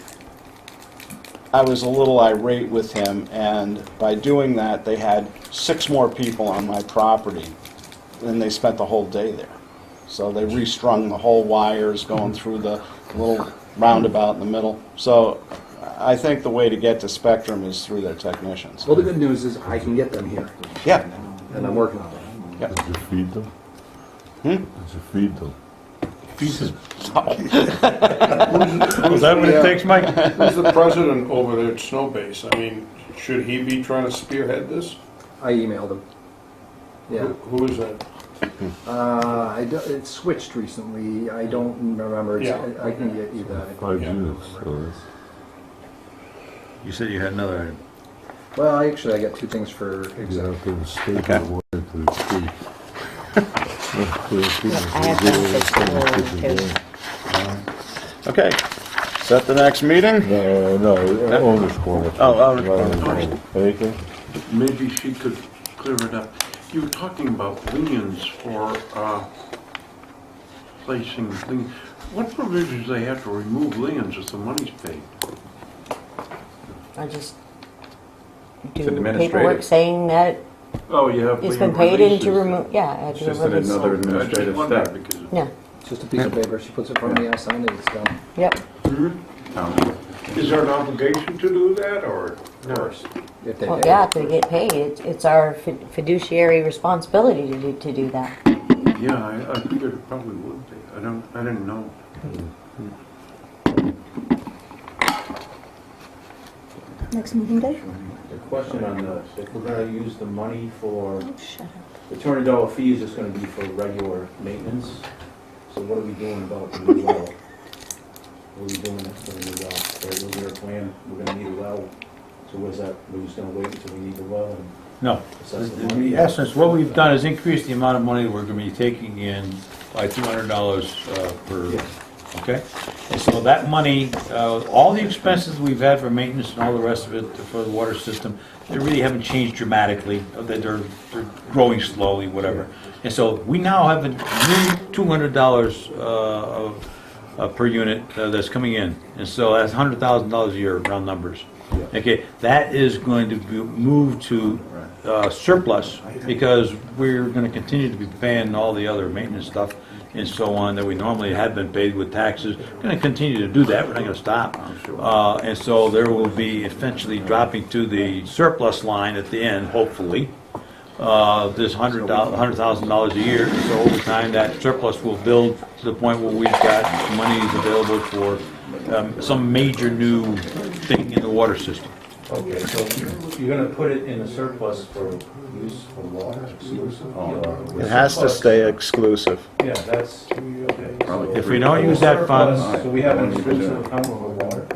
I was a little irate with him, and by doing that, they had 6 more people on my property, and they spent the whole day there. So they restrung the whole wires going through the little roundabout in the middle. So I think the way to get to Spectrum is through their technicians. Well, the good news is I can get them here, Yeah. and I'm working on it. Yep. Did you feed them? Did you feed them? Is that what it takes, Mike? Who's the president over there at Snow Base? I mean, should he be trying to spearhead this? I emailed them. Yeah. Who is that? It switched recently. I don't remember. Yeah. I can get you that. 5 Yeah. units, so that's... You said you had another item. Well, actually, I got 2 things for You exec. have to stake the water to the tree. I have some pictures too. Okay. Set the next meeting? No, owner's corner. Oh, owner's corner. Anything? Maybe she could clear it up. You were talking about liens for placing liens. What provisions do they have to remove liens if the money's paid? I just It's do administrative. paperwork saying that Oh, you have it's lien been paid and to releases. remove, yeah, I It's do just release. another I just administrative wondered step. because Yeah, It's just a piece of paper. She puts it in front of me. I sign it. It's done. yep. is there an obligation to do that or? No. If they Well, pay. yeah, if they get paid, it's our fiduciary responsibility to do that. Yeah, I figured it probably would be. I didn't know. Next meeting day? The question on the, if we're gonna use the money for, Oh, shut up. the $200 fee is just gonna be for regular maintenance. So what are we doing about the new well? What are we doing for the new well? Right, was there a plan? We're gonna need a well. So was that, we're just gonna wait until we need the well and No. assess the In money? essence, what we've done is increase the amount of money we're gonna be taking in by $200 per, Yes. okay? And so that money, all the expenses we've had for maintenance and all the rest of it for the water system, they really haven't changed dramatically. They're growing slowly, whatever. And so we now have a new $200 per unit that's coming in. And so that's $100,000 a year, round numbers. Okay, that is going to be moved to surplus because we're going to continue to be paying all the other maintenance stuff and so on that we normally have been paid with taxes. We're going to continue to do that. We're not going to stop. And so there will be eventually dropping to the surplus line at the end, hopefully. this $100,000 a year. So over time, that surplus will build to the point where we've got monies available for some major new thing in the water system. Okay, so you're gonna put it in a surplus for use for water exclusive? or- It has to stay exclusive. Yeah, that's, okay. Probably If we don't use that fund, So we have an exclusive account for water?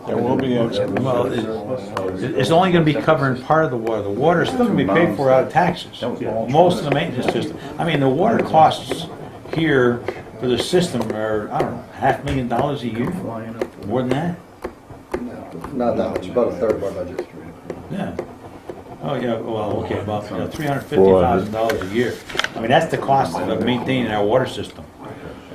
There will be a, well, it's only going to be covering part of the water. The water is still going to be paid for out of taxes. Most of the maintenance system. I mean, the water costs here for the system are, I don't know, $500,000 a year? More than that? Not that much, about a third of our budget. Yeah. Oh, yeah, well, okay, about $350,000 a year. I mean, that's the cost of maintaining our water system.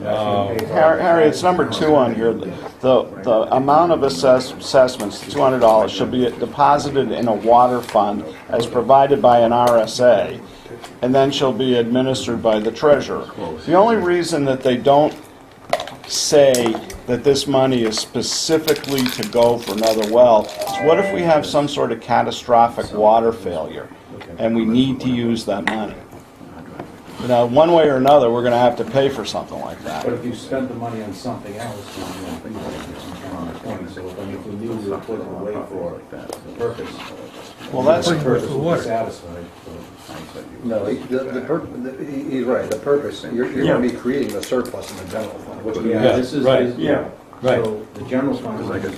Harry, it's number 2 on here. The amount of assessments, $200, shall be deposited in a water fund as provided by an RSA, and then shall be administered by the treasurer. The only reason that they don't say that this money is specifically to go for another well is what if we have some sort of catastrophic water failure and we need to use that money? You know, one way or another, we're going to have to pay for something like that. But if you spend the money on something else, you know, so if we knew we were putting it away for the purpose. Well, that's- the purpose For would water. be satisfied. No, he's right, the purpose, you're gonna be creating the surplus in the general fund, which we Yeah, have. this is, right, yeah. right. So the general fund is like a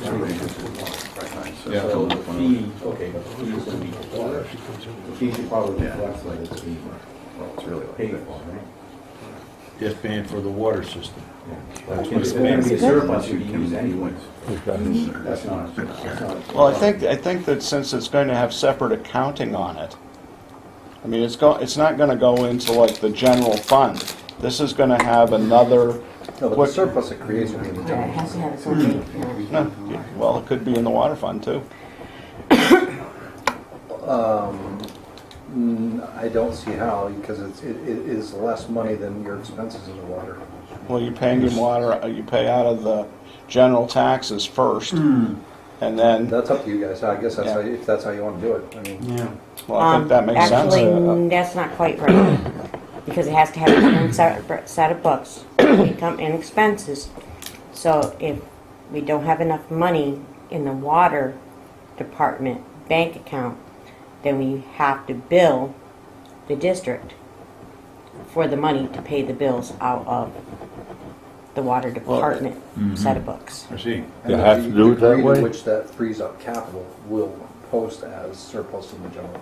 Yeah. So the fee, okay, but the fee is gonna be for water. The fee should probably reflect that it's being It's really like paid this. for, right? Just paying for the water system. But if it's gonna be a surplus, you can use anyways. That's not. Well, I think that since it's going to have separate accounting on it, I mean, it's not going to go into like the general fund. This is going to have another, No, but the surplus it creates will be in the It general has to fund. have its own bank account. no, well, it could be in the water fund too. I don't see how, because it is less money than your expenses in the water. Well, you're paying your water, you pay out of the general taxes first, and then, That's up to you guys, I guess that's how, Yeah. if that's how you wanna do it, I mean. well, I think that makes sense. Actually, that's not quite right, because it has to have its own separate set of books, income and expenses. So if we don't have enough money in the water department bank account, then we have to bill the district for the money to pay the bills out of the water department set of books. I see. You have to do it that The degree way? to which that frees up capital will post as surplus in the general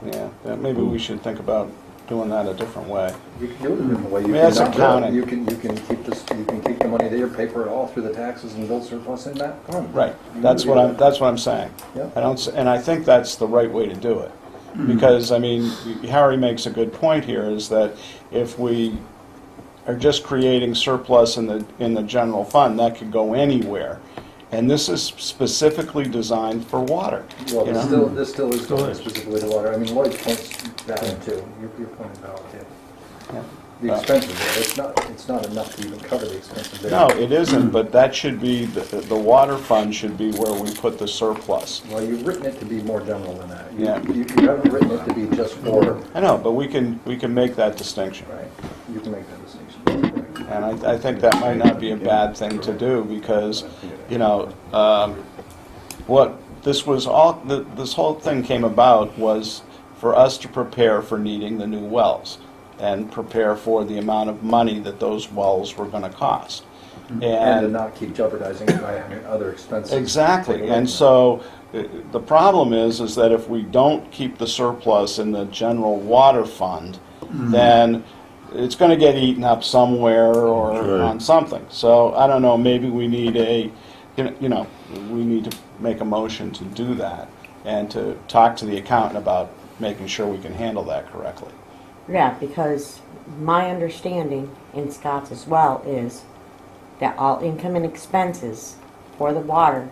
fund. Yeah, maybe we should think about doing that a different way. You can do it a different way. You I mean, can that's not bill it. accounting. You can keep this, you can keep the money there, pay for it all through the taxes and build surplus in that fund. Right, that's what I'm saying. Yeah. And I think that's the right way to do it. Because, I mean, Harry makes a good point here, is that if we are just creating surplus in the general fund, that could go anywhere. And this is specifically designed for water. Well, you know? this still is going specifically to water. I mean, Lloyd points that out too. Your point is valid too. Yeah. The expenses there, it's not enough to even cover the expenses there. No, it isn't, but that should be, the water fund should be where we put the surplus. Well, you've written it to be more general than that. Yeah. You haven't written it to be just for, I know, but we can make that distinction. right, you can make that distinction. And I think that might not be a bad thing to do, because, you know, what this was all, this whole thing came about was for us to prepare for needing the new wells and prepare for the amount of money that those wells were going to cost. And to And not keep jeopardizing it by having other expenses. exactly, and so the problem is that if we don't keep the surplus in the general water fund, then it's going to get eaten up somewhere or Right. on something. So I don't know, maybe we need we need to make a motion to do that and to talk to the accountant about making sure we can handle that correctly. Yeah, because my understanding, and Scott's as well, is that all income and expenses for the water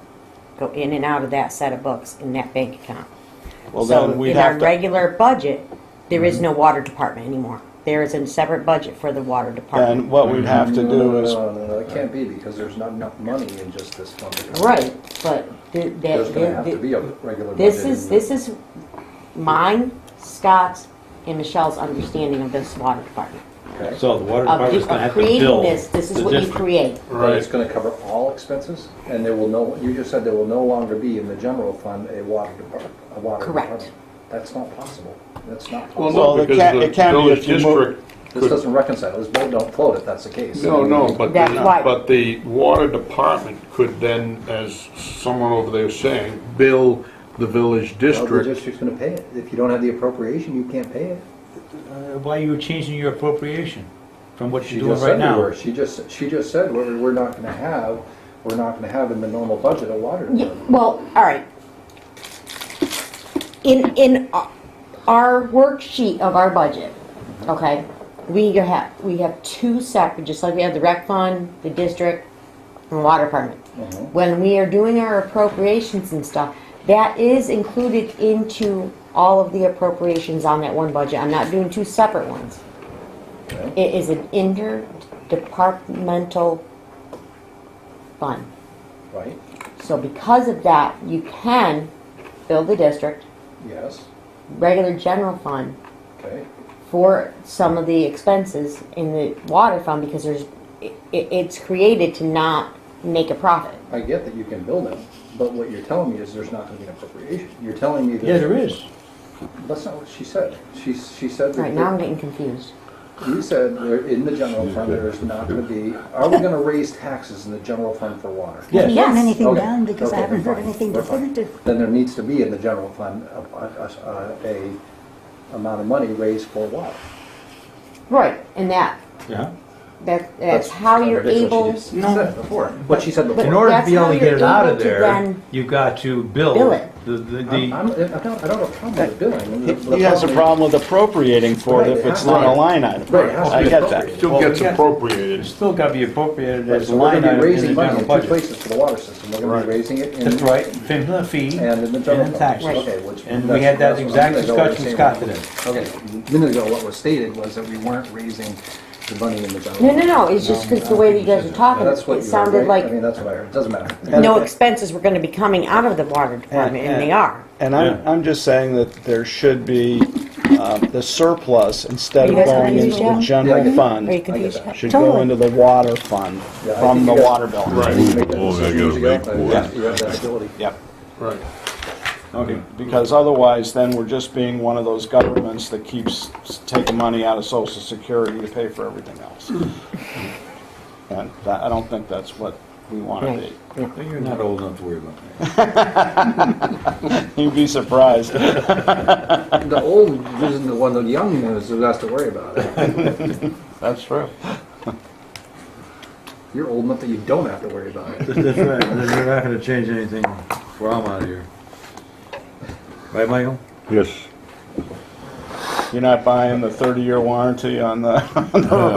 go in and out of that set of books in that bank account. Well, So then we'd in our have to, regular budget, there is no water department anymore. There is a separate budget for the water department. then what we'd have to do is, No, it can't be, because there's not enough money in just this fund. Right, but There's gonna have to be a regular budget. this is mine, Scott's, in Michelle's understanding of this water department. So the water Of department's gonna have to creating bill this is the what you district. create. But it's gonna cover all expenses, and there will no, you just said there will no longer be in the general fund a water department, Correct. That's not possible. That's not Well, possible. no, it because can- the it can be village if you move- district, This doesn't reconcile, this boat don't float if that's the case. no, but That's why- but the water department could then, as someone over there is saying, bill the village Well, the district. district's gonna pay it. If you don't have the appropriation, you can't pay it. Why are you changing your appropriation from what She you're doing just right said we now? were. She just said we're not gonna have in the normal budget a water Yeah, department. well, all right. In our worksheet of our budget, okay, we have two separate, just like we have the rec fund, the district, and the water department. When we are doing our appropriations and stuff, that is included into all of the appropriations on that one budget. I'm not doing two separate ones. Okay. It is an interdepartmental fund. Right? So because of that, you can bill the district, Yes. regular general fund, Okay. for some of the expenses in the water fund because it's created to not make a profit. I get that you can bill them, but what you're telling me is there's not gonna be an appropriation. You're telling me that. Yeah, there is. That's not what she said. She said that. Right now I'm getting confused. You said there, in the general fund, there is not gonna be, are we gonna raise taxes in the general fund for water? I haven't written Yes. anything Okay. down because I Okay, haven't we're heard fine. anything We're fine. definitive. Then there needs to be in the general fund a amount of money raised for water. Right, and Yeah. that's how you're able. She said before. What she said But before. In order to that's be able how to get you're it out able of to there, then you've got to bill bill it. the, I don't have a problem with billing. He has a problem with appropriating for it if it's not a line item. Right, it has to I be get that. appropriated. Still gets it's appropriated. still got to be appropriated as a So we're line gonna item be in the raising money general in two budget. places for the water system. We're gonna be raising it in. That's right, FIMA fee And in the general and fund. taxes. Okay, which. And we that's- had that that's what exact a minute ago we were discussion, saying. Scott, today. Okay, a minute ago, what was stated was that we weren't raising the money in the general. No, fund. no, it's just because the way that you guys are talking, That's what it you sounded heard, right? I like mean, that's what I heard. Doesn't matter. no expenses were going to be coming out of the water department, and they are. And Yeah. I'm just saying that there should be, the surplus, instead Are of you guys going confused into yet? the Yeah, I general get it. Are you fund, confused? that. should go Totally. into the water fund Yeah, I from think the you guys- water bill. Right. You make that Oh, I decision gotta years ago. make more. You have that ability. Yep. Right. Okay, because otherwise, then we're just being one of those governments that keeps taking money out of Social Security to pay for everything else. And that, I don't think that's what we want to be. You're not old enough to worry about that. You'd be surprised. The old isn't the one, the young is who has to worry about it. That's true. You're old enough that you don't have to worry about it. That's right, and then you're not gonna change anything while I'm out of here. Right, Michael? Yes. You're not buying the 30-year warranty on the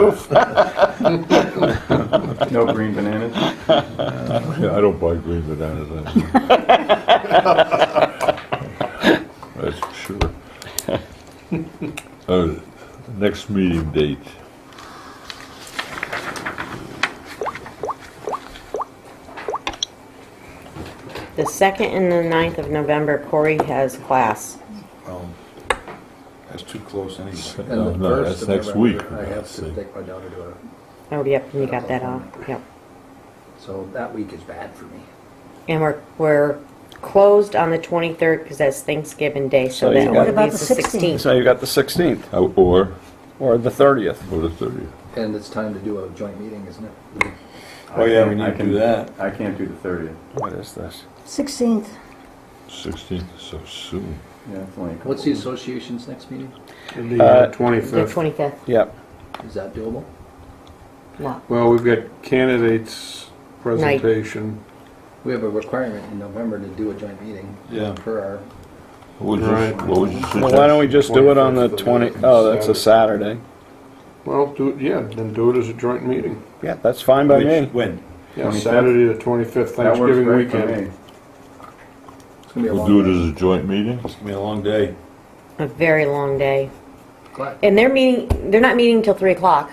roof? No green bananas? Yeah, I don't buy green bananas. That's for sure. Next meeting date. The 2nd and the 9th of November, Corey has class. Well, that's too close anyway. No, And the no, first that's of next November, week. I have Let's to see. take my daughter to a, Oh, yep, you got that off. Yep. so that week is bad for me. And we're closed on the 23rd because that's Thanksgiving Day, so So you that got- would What be about the the 16th. So you got the 16th Or or the 30th. the 30th. And it's time to do a joint meeting, isn't it? Oh, yeah, we I need to can- do that. I can't do the 30th. What is this? 16th. 16th is so soon. Yeah, it's only a couple What's the weeks. association's next meeting? The The 25th. 25th. Yep. Is that doable? No. Well, we've got candidates presentation. We have a requirement in November to do a joint meeting. Yeah. For our, What was Right. your, what was your Well, suggestion? why don't we just do it on the 20, oh, that's a Saturday. Well, then do it as a joint meeting. Yeah, that's fine by me. When? Yeah, 25th? Saturday the 25th, That works Thanksgiving great for weekend. me. it's gonna be a We'll long. do it day. as a joint meeting? It's gonna be a long day. A very long day. But And they're not meeting until 3 o'clock.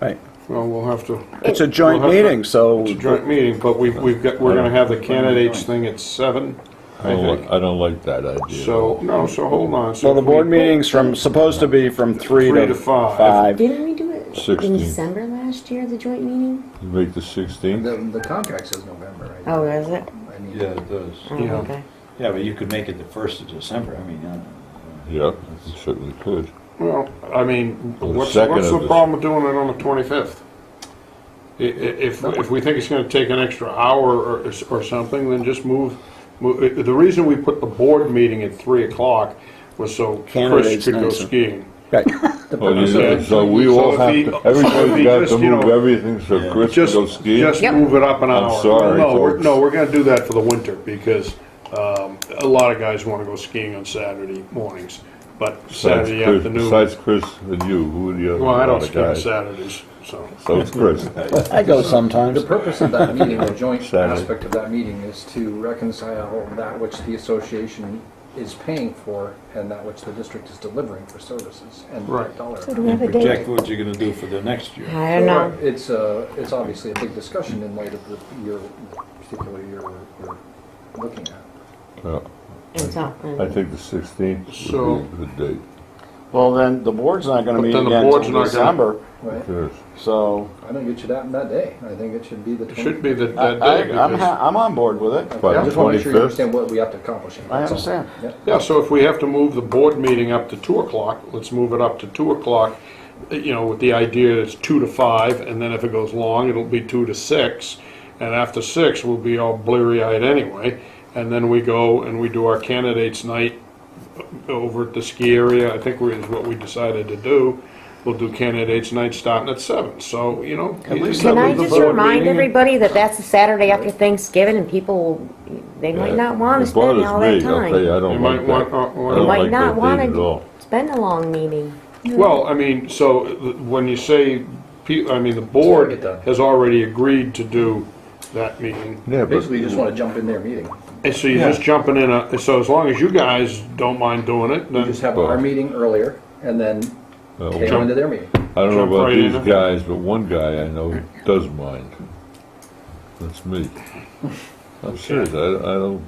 Right. Well, we'll have to, It's a joint We'll have to- meeting, so. it's a joint meeting, but we're gonna have the candidates thing at 7. I don't like that idea. So, no, so hold on. So the if board we- meeting's supposed to be from 3 3 to to 5. 5. Didn't we do it 16. in December last year, the joint meeting? You make the 16th? The contract says November, right? Oh, is it? I mean, Yeah, it does. Oh, Yeah. okay. Yeah, but you could make it the 1st of December, I mean, Yeah, you certainly could. Well, I mean, Well, the what's second the of this- problem with doing it on the 25th? If we think it's gonna take an extra hour or something, then just move. The reason we put the board meeting at 3 o'clock was so Chris Candidates could go night, so- skiing. Well, so we So all if have he- to, so if everybody's he got just, to you move know, everything so Chris can Just, go skiing? just Yep. move it up an hour. sorry, No, folks. we're gonna do that for the winter because a lot of guys wanna go skiing on Saturday mornings, but Saturday afternoon. Besides Chris and you, who are the other Well, I don't other ski on guys? Saturdays, so. So it's Chris. I go The sometimes. purpose of that meeting, the joint Saturday. aspect of that meeting, is to reconcile that which the association is paying for and that which the district is delivering for services and Right. dollar. So do we have a project date? what you're gonna do for the next year. I don't know. It's obviously a big discussion in light of the year, particular year we're looking at. Yeah, And so, I think the 16th So- would be a good date. Well, then the board's not gonna But meet then the again board's until not gonna- December, Right? Yes. so I don't get you that day. I think it should be the It 20th. should be that day. because- I'm on board with it. By I the just want to make sure you 25th? understand what we have to accomplish. I That's all. understand. Yeah. Yeah, so if we have to move the board meeting up to 2 o'clock, let's move it up to 2 o'clock, you know, with the idea it's 2 to 5, and then if it goes long, it'll be 2 to 6, and after 6, we'll be all bleary-eyed anyway, and then we go and we do our candidates night over at the ski area, I think is what we decided to do. We'll do candidates night starting at 7, so, you know. At least can I the just board remind meeting- everybody that that's the Saturday after Thanksgiving and people, they might not want to It spend bothers all that me, I'll tell you, time. I You don't might like want, that. I They don't might like not that want date at all. to spend a long meeting. well, I mean, so when you say, I mean, the board Get done. has already agreed to do that meeting. Yeah, but Basically, you just want to jump in their meeting. And so you're just jumping in, so as long as you guys don't mind doing it, We then, just have Well- our meeting earlier and then well, they go into their meeting. I don't know jump about right these in. guys, but one guy I know does mind. That's me. I'm serious, I don't,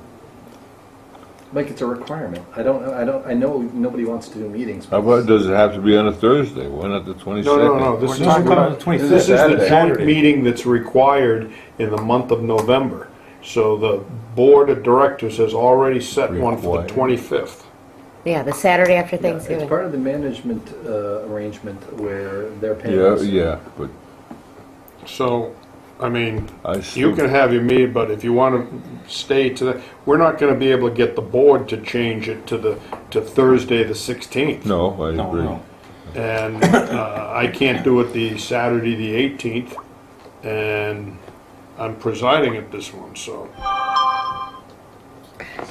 Like it's a requirement. I know nobody wants to do meetings. how about, does it have to be on a Thursday? Why not the 22nd? no, this is, talking about the 25th. this is the Saturday. joint meeting that's required in the month of November. So the board of directors has already set one for the Required. 25th. Yeah, the Saturday after It's Thanksgiving. part of the management arrangement where they're paying Yeah, us. yeah, but So, I mean, I you still, can have your meeting, but if you want to stay to that, we're not going to be able to get the board to change it to Thursday the 16th. no, I No, agree. no. And I can't do it the Saturday, the 18th, and I'm presiding at this one, so.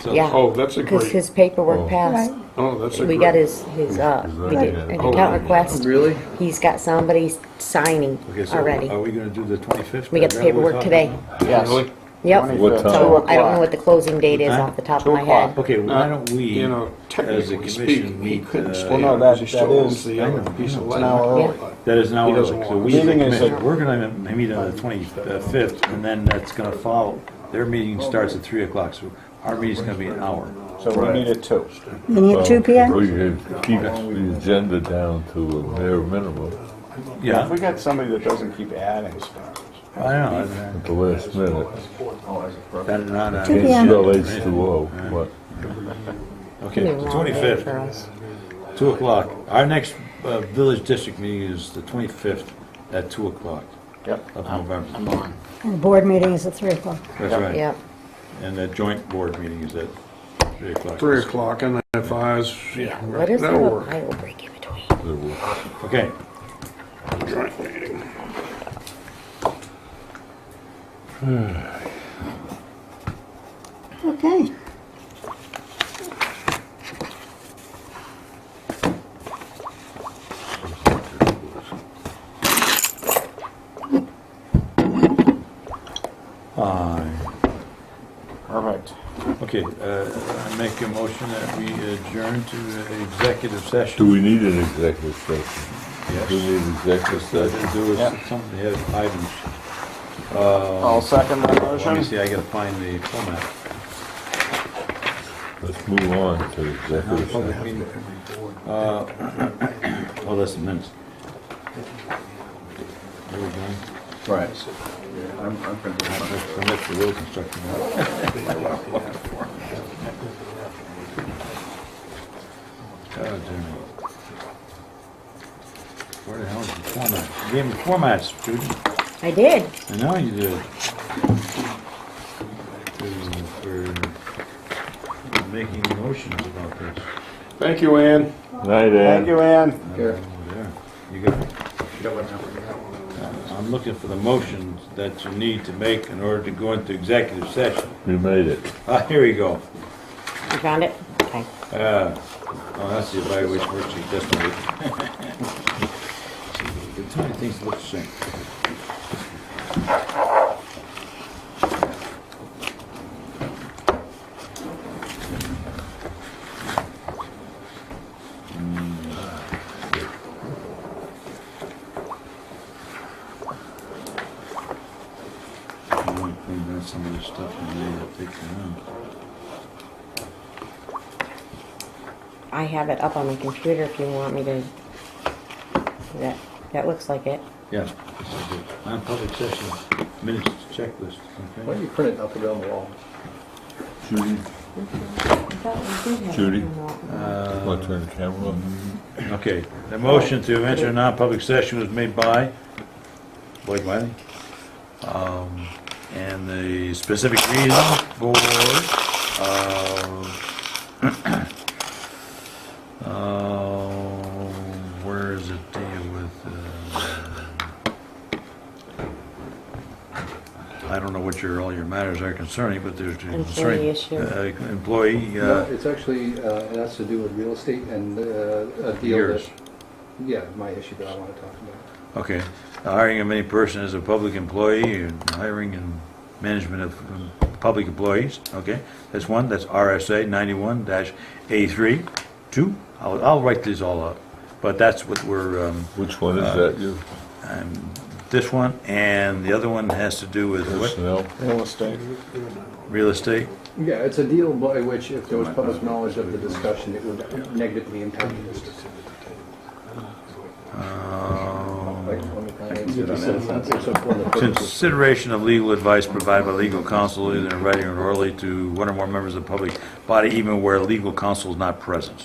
So- Yeah, Oh, that's a because great, his paperwork Oh. passed. Right. oh, that's a We great. got his, we Is did that- an Oh. account request. Really? He's got somebody signing Okay, so already. are we gonna do the 25th? We got the Is that what we're paperwork talking today. about? Yes. Really? Yep. What time? So I don't know what the closing date is Huh? off the top of 2 my o'clock. head. Okay, why don't we, You know, as a technically commission, speaking, he meet, couldn't stay Well, no, on because he that still owns is- the I other know, piece of it's land. an hour Yeah. early. that is now He doesn't early, so want- we as a Meeting is commission, at- we're gonna meet on the 25th, and then that's gonna follow. Their meeting starts at 3 o'clock, so our meeting's gonna be an hour. So we need it 2. Meeting at 2 p.m.? We could keep the agenda down to a bare minimum If Yeah, we got somebody that doesn't keep adding stuff. I know, at the last minute. that is not, 2 p.m. Still H2O, but okay, Be a the long day 25th, for us. 2 o'clock. Our next village district meeting is the 25th at 2 o'clock Yep. of November. I'm on. And the board meeting is at 3 o'clock. That's Yep. right. Yep. And the joint board meeting is at 3 o'clock. 3 o'clock, and then if I was, yeah, What is that'll that work. Ohio break in between? it will. Okay, Joint meeting. Okay. Perfect. okay, I make a motion that we adjourn to the executive session. Do we need an executive session? Yes. Do we need executive That session? to do with Yep. some, they have items. I'll second that Let me motion. see, I gotta find the format. Let's move on to executive Public session. meeting. Oh, that's the minutes. There we go. Right. I'm printing mine. Permit for road construction. God, Jimmy. Where the hell is the format? You gave me formats, Judy. I did. I know you did. For making motions about this. Thank you, Ann. Night, Thank you, Ann. Here. Oh, there. You got, I'm looking for the motions that you need to make in order to go into executive session. You made it. Ah, here we go. You found it? Okay. Oh, that's the evaluation worksheet, that's the There's too many things that look the same. I want to clean down some of this stuff and then I'll take it out. I have it up on my computer if you want me to. That looks like it. Yeah, this is it. Non-public session minutes checklist, Why don't okay? you print it up and on the wall? Judy, I thought we did have it Judy? on the- want to turn the camera on? Okay, the motion to enter a non-public session was made by Boyd Wiley. And the specific reason for, where is it deal with, I don't know what all your matters are concerning, but there's Employee issue. Employee, No, it's actually, it has to do with real estate and a deal Yours. that, yeah, my issue that I want to talk about. okay, hiring of any person as a public employee, and hiring and management of public employees, okay? That's one, that's RSA 91-A3. Two, I'll write these all out, but that's what we're, Which one is that, you? this one, and the other one has to do with what? Personnel? Real estate. Real estate? Yeah, it's a deal by which if there was public knowledge of the discussion, it would negatively impact the business. Like, let me find it. It's a form of- Consideration of legal advice provided by legal counsel either in writing or orally to one or more members of the public body, even where legal counsel is not present.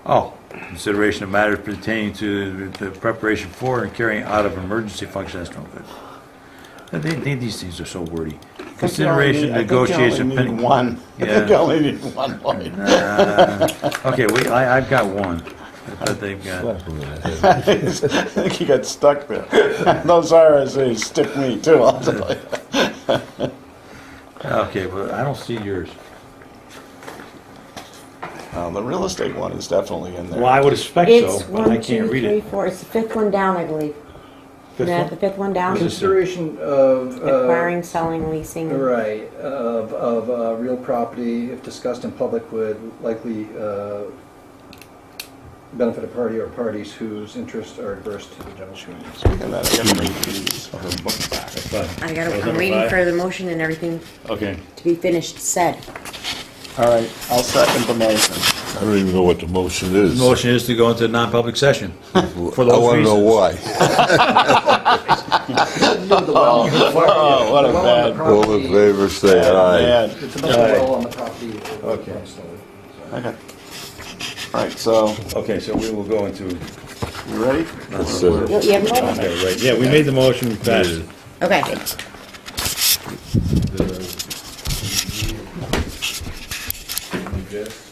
Oh, consideration of matters pertaining to the preparation for and carrying out of emergency functions. That's no good. These things are so wordy. Consideration, negotiation, I think you only pending. need one. I Yeah. think you only need one lawyer. Okay, I've got one that they've got. Slap him in the head. I think he got stuck there. Those RSAs stick me too, I'll tell you. Okay, but I don't see yours. The real estate one is definitely in there. Well, I would expect It's so, but I one, can't two, read three, it. four. It's the fifth one down, I believe. Fifth Isn't that one? the fifth one down? Consideration of. Acquiring, selling, leasing. Right, of real property, if discussed in public, would likely benefit a party or parties whose interests are adverse to the general community. Speaking of that, I gotta read these. That's fine. I'm waiting for the motion and everything Okay. to be finished said. All right, I'll second the motion. I don't even know what the motion is. The motion is to go into non-public session for I those want to know reasons. why. Oh, what a bad. All in favor, say aye. Bad. It's about the well on the property. Okay. Okay. All right, so, Okay, so we will go into, you ready? That's You haven't voted? okay, right, yeah, we made the motion, we passed it. Okay. Yes.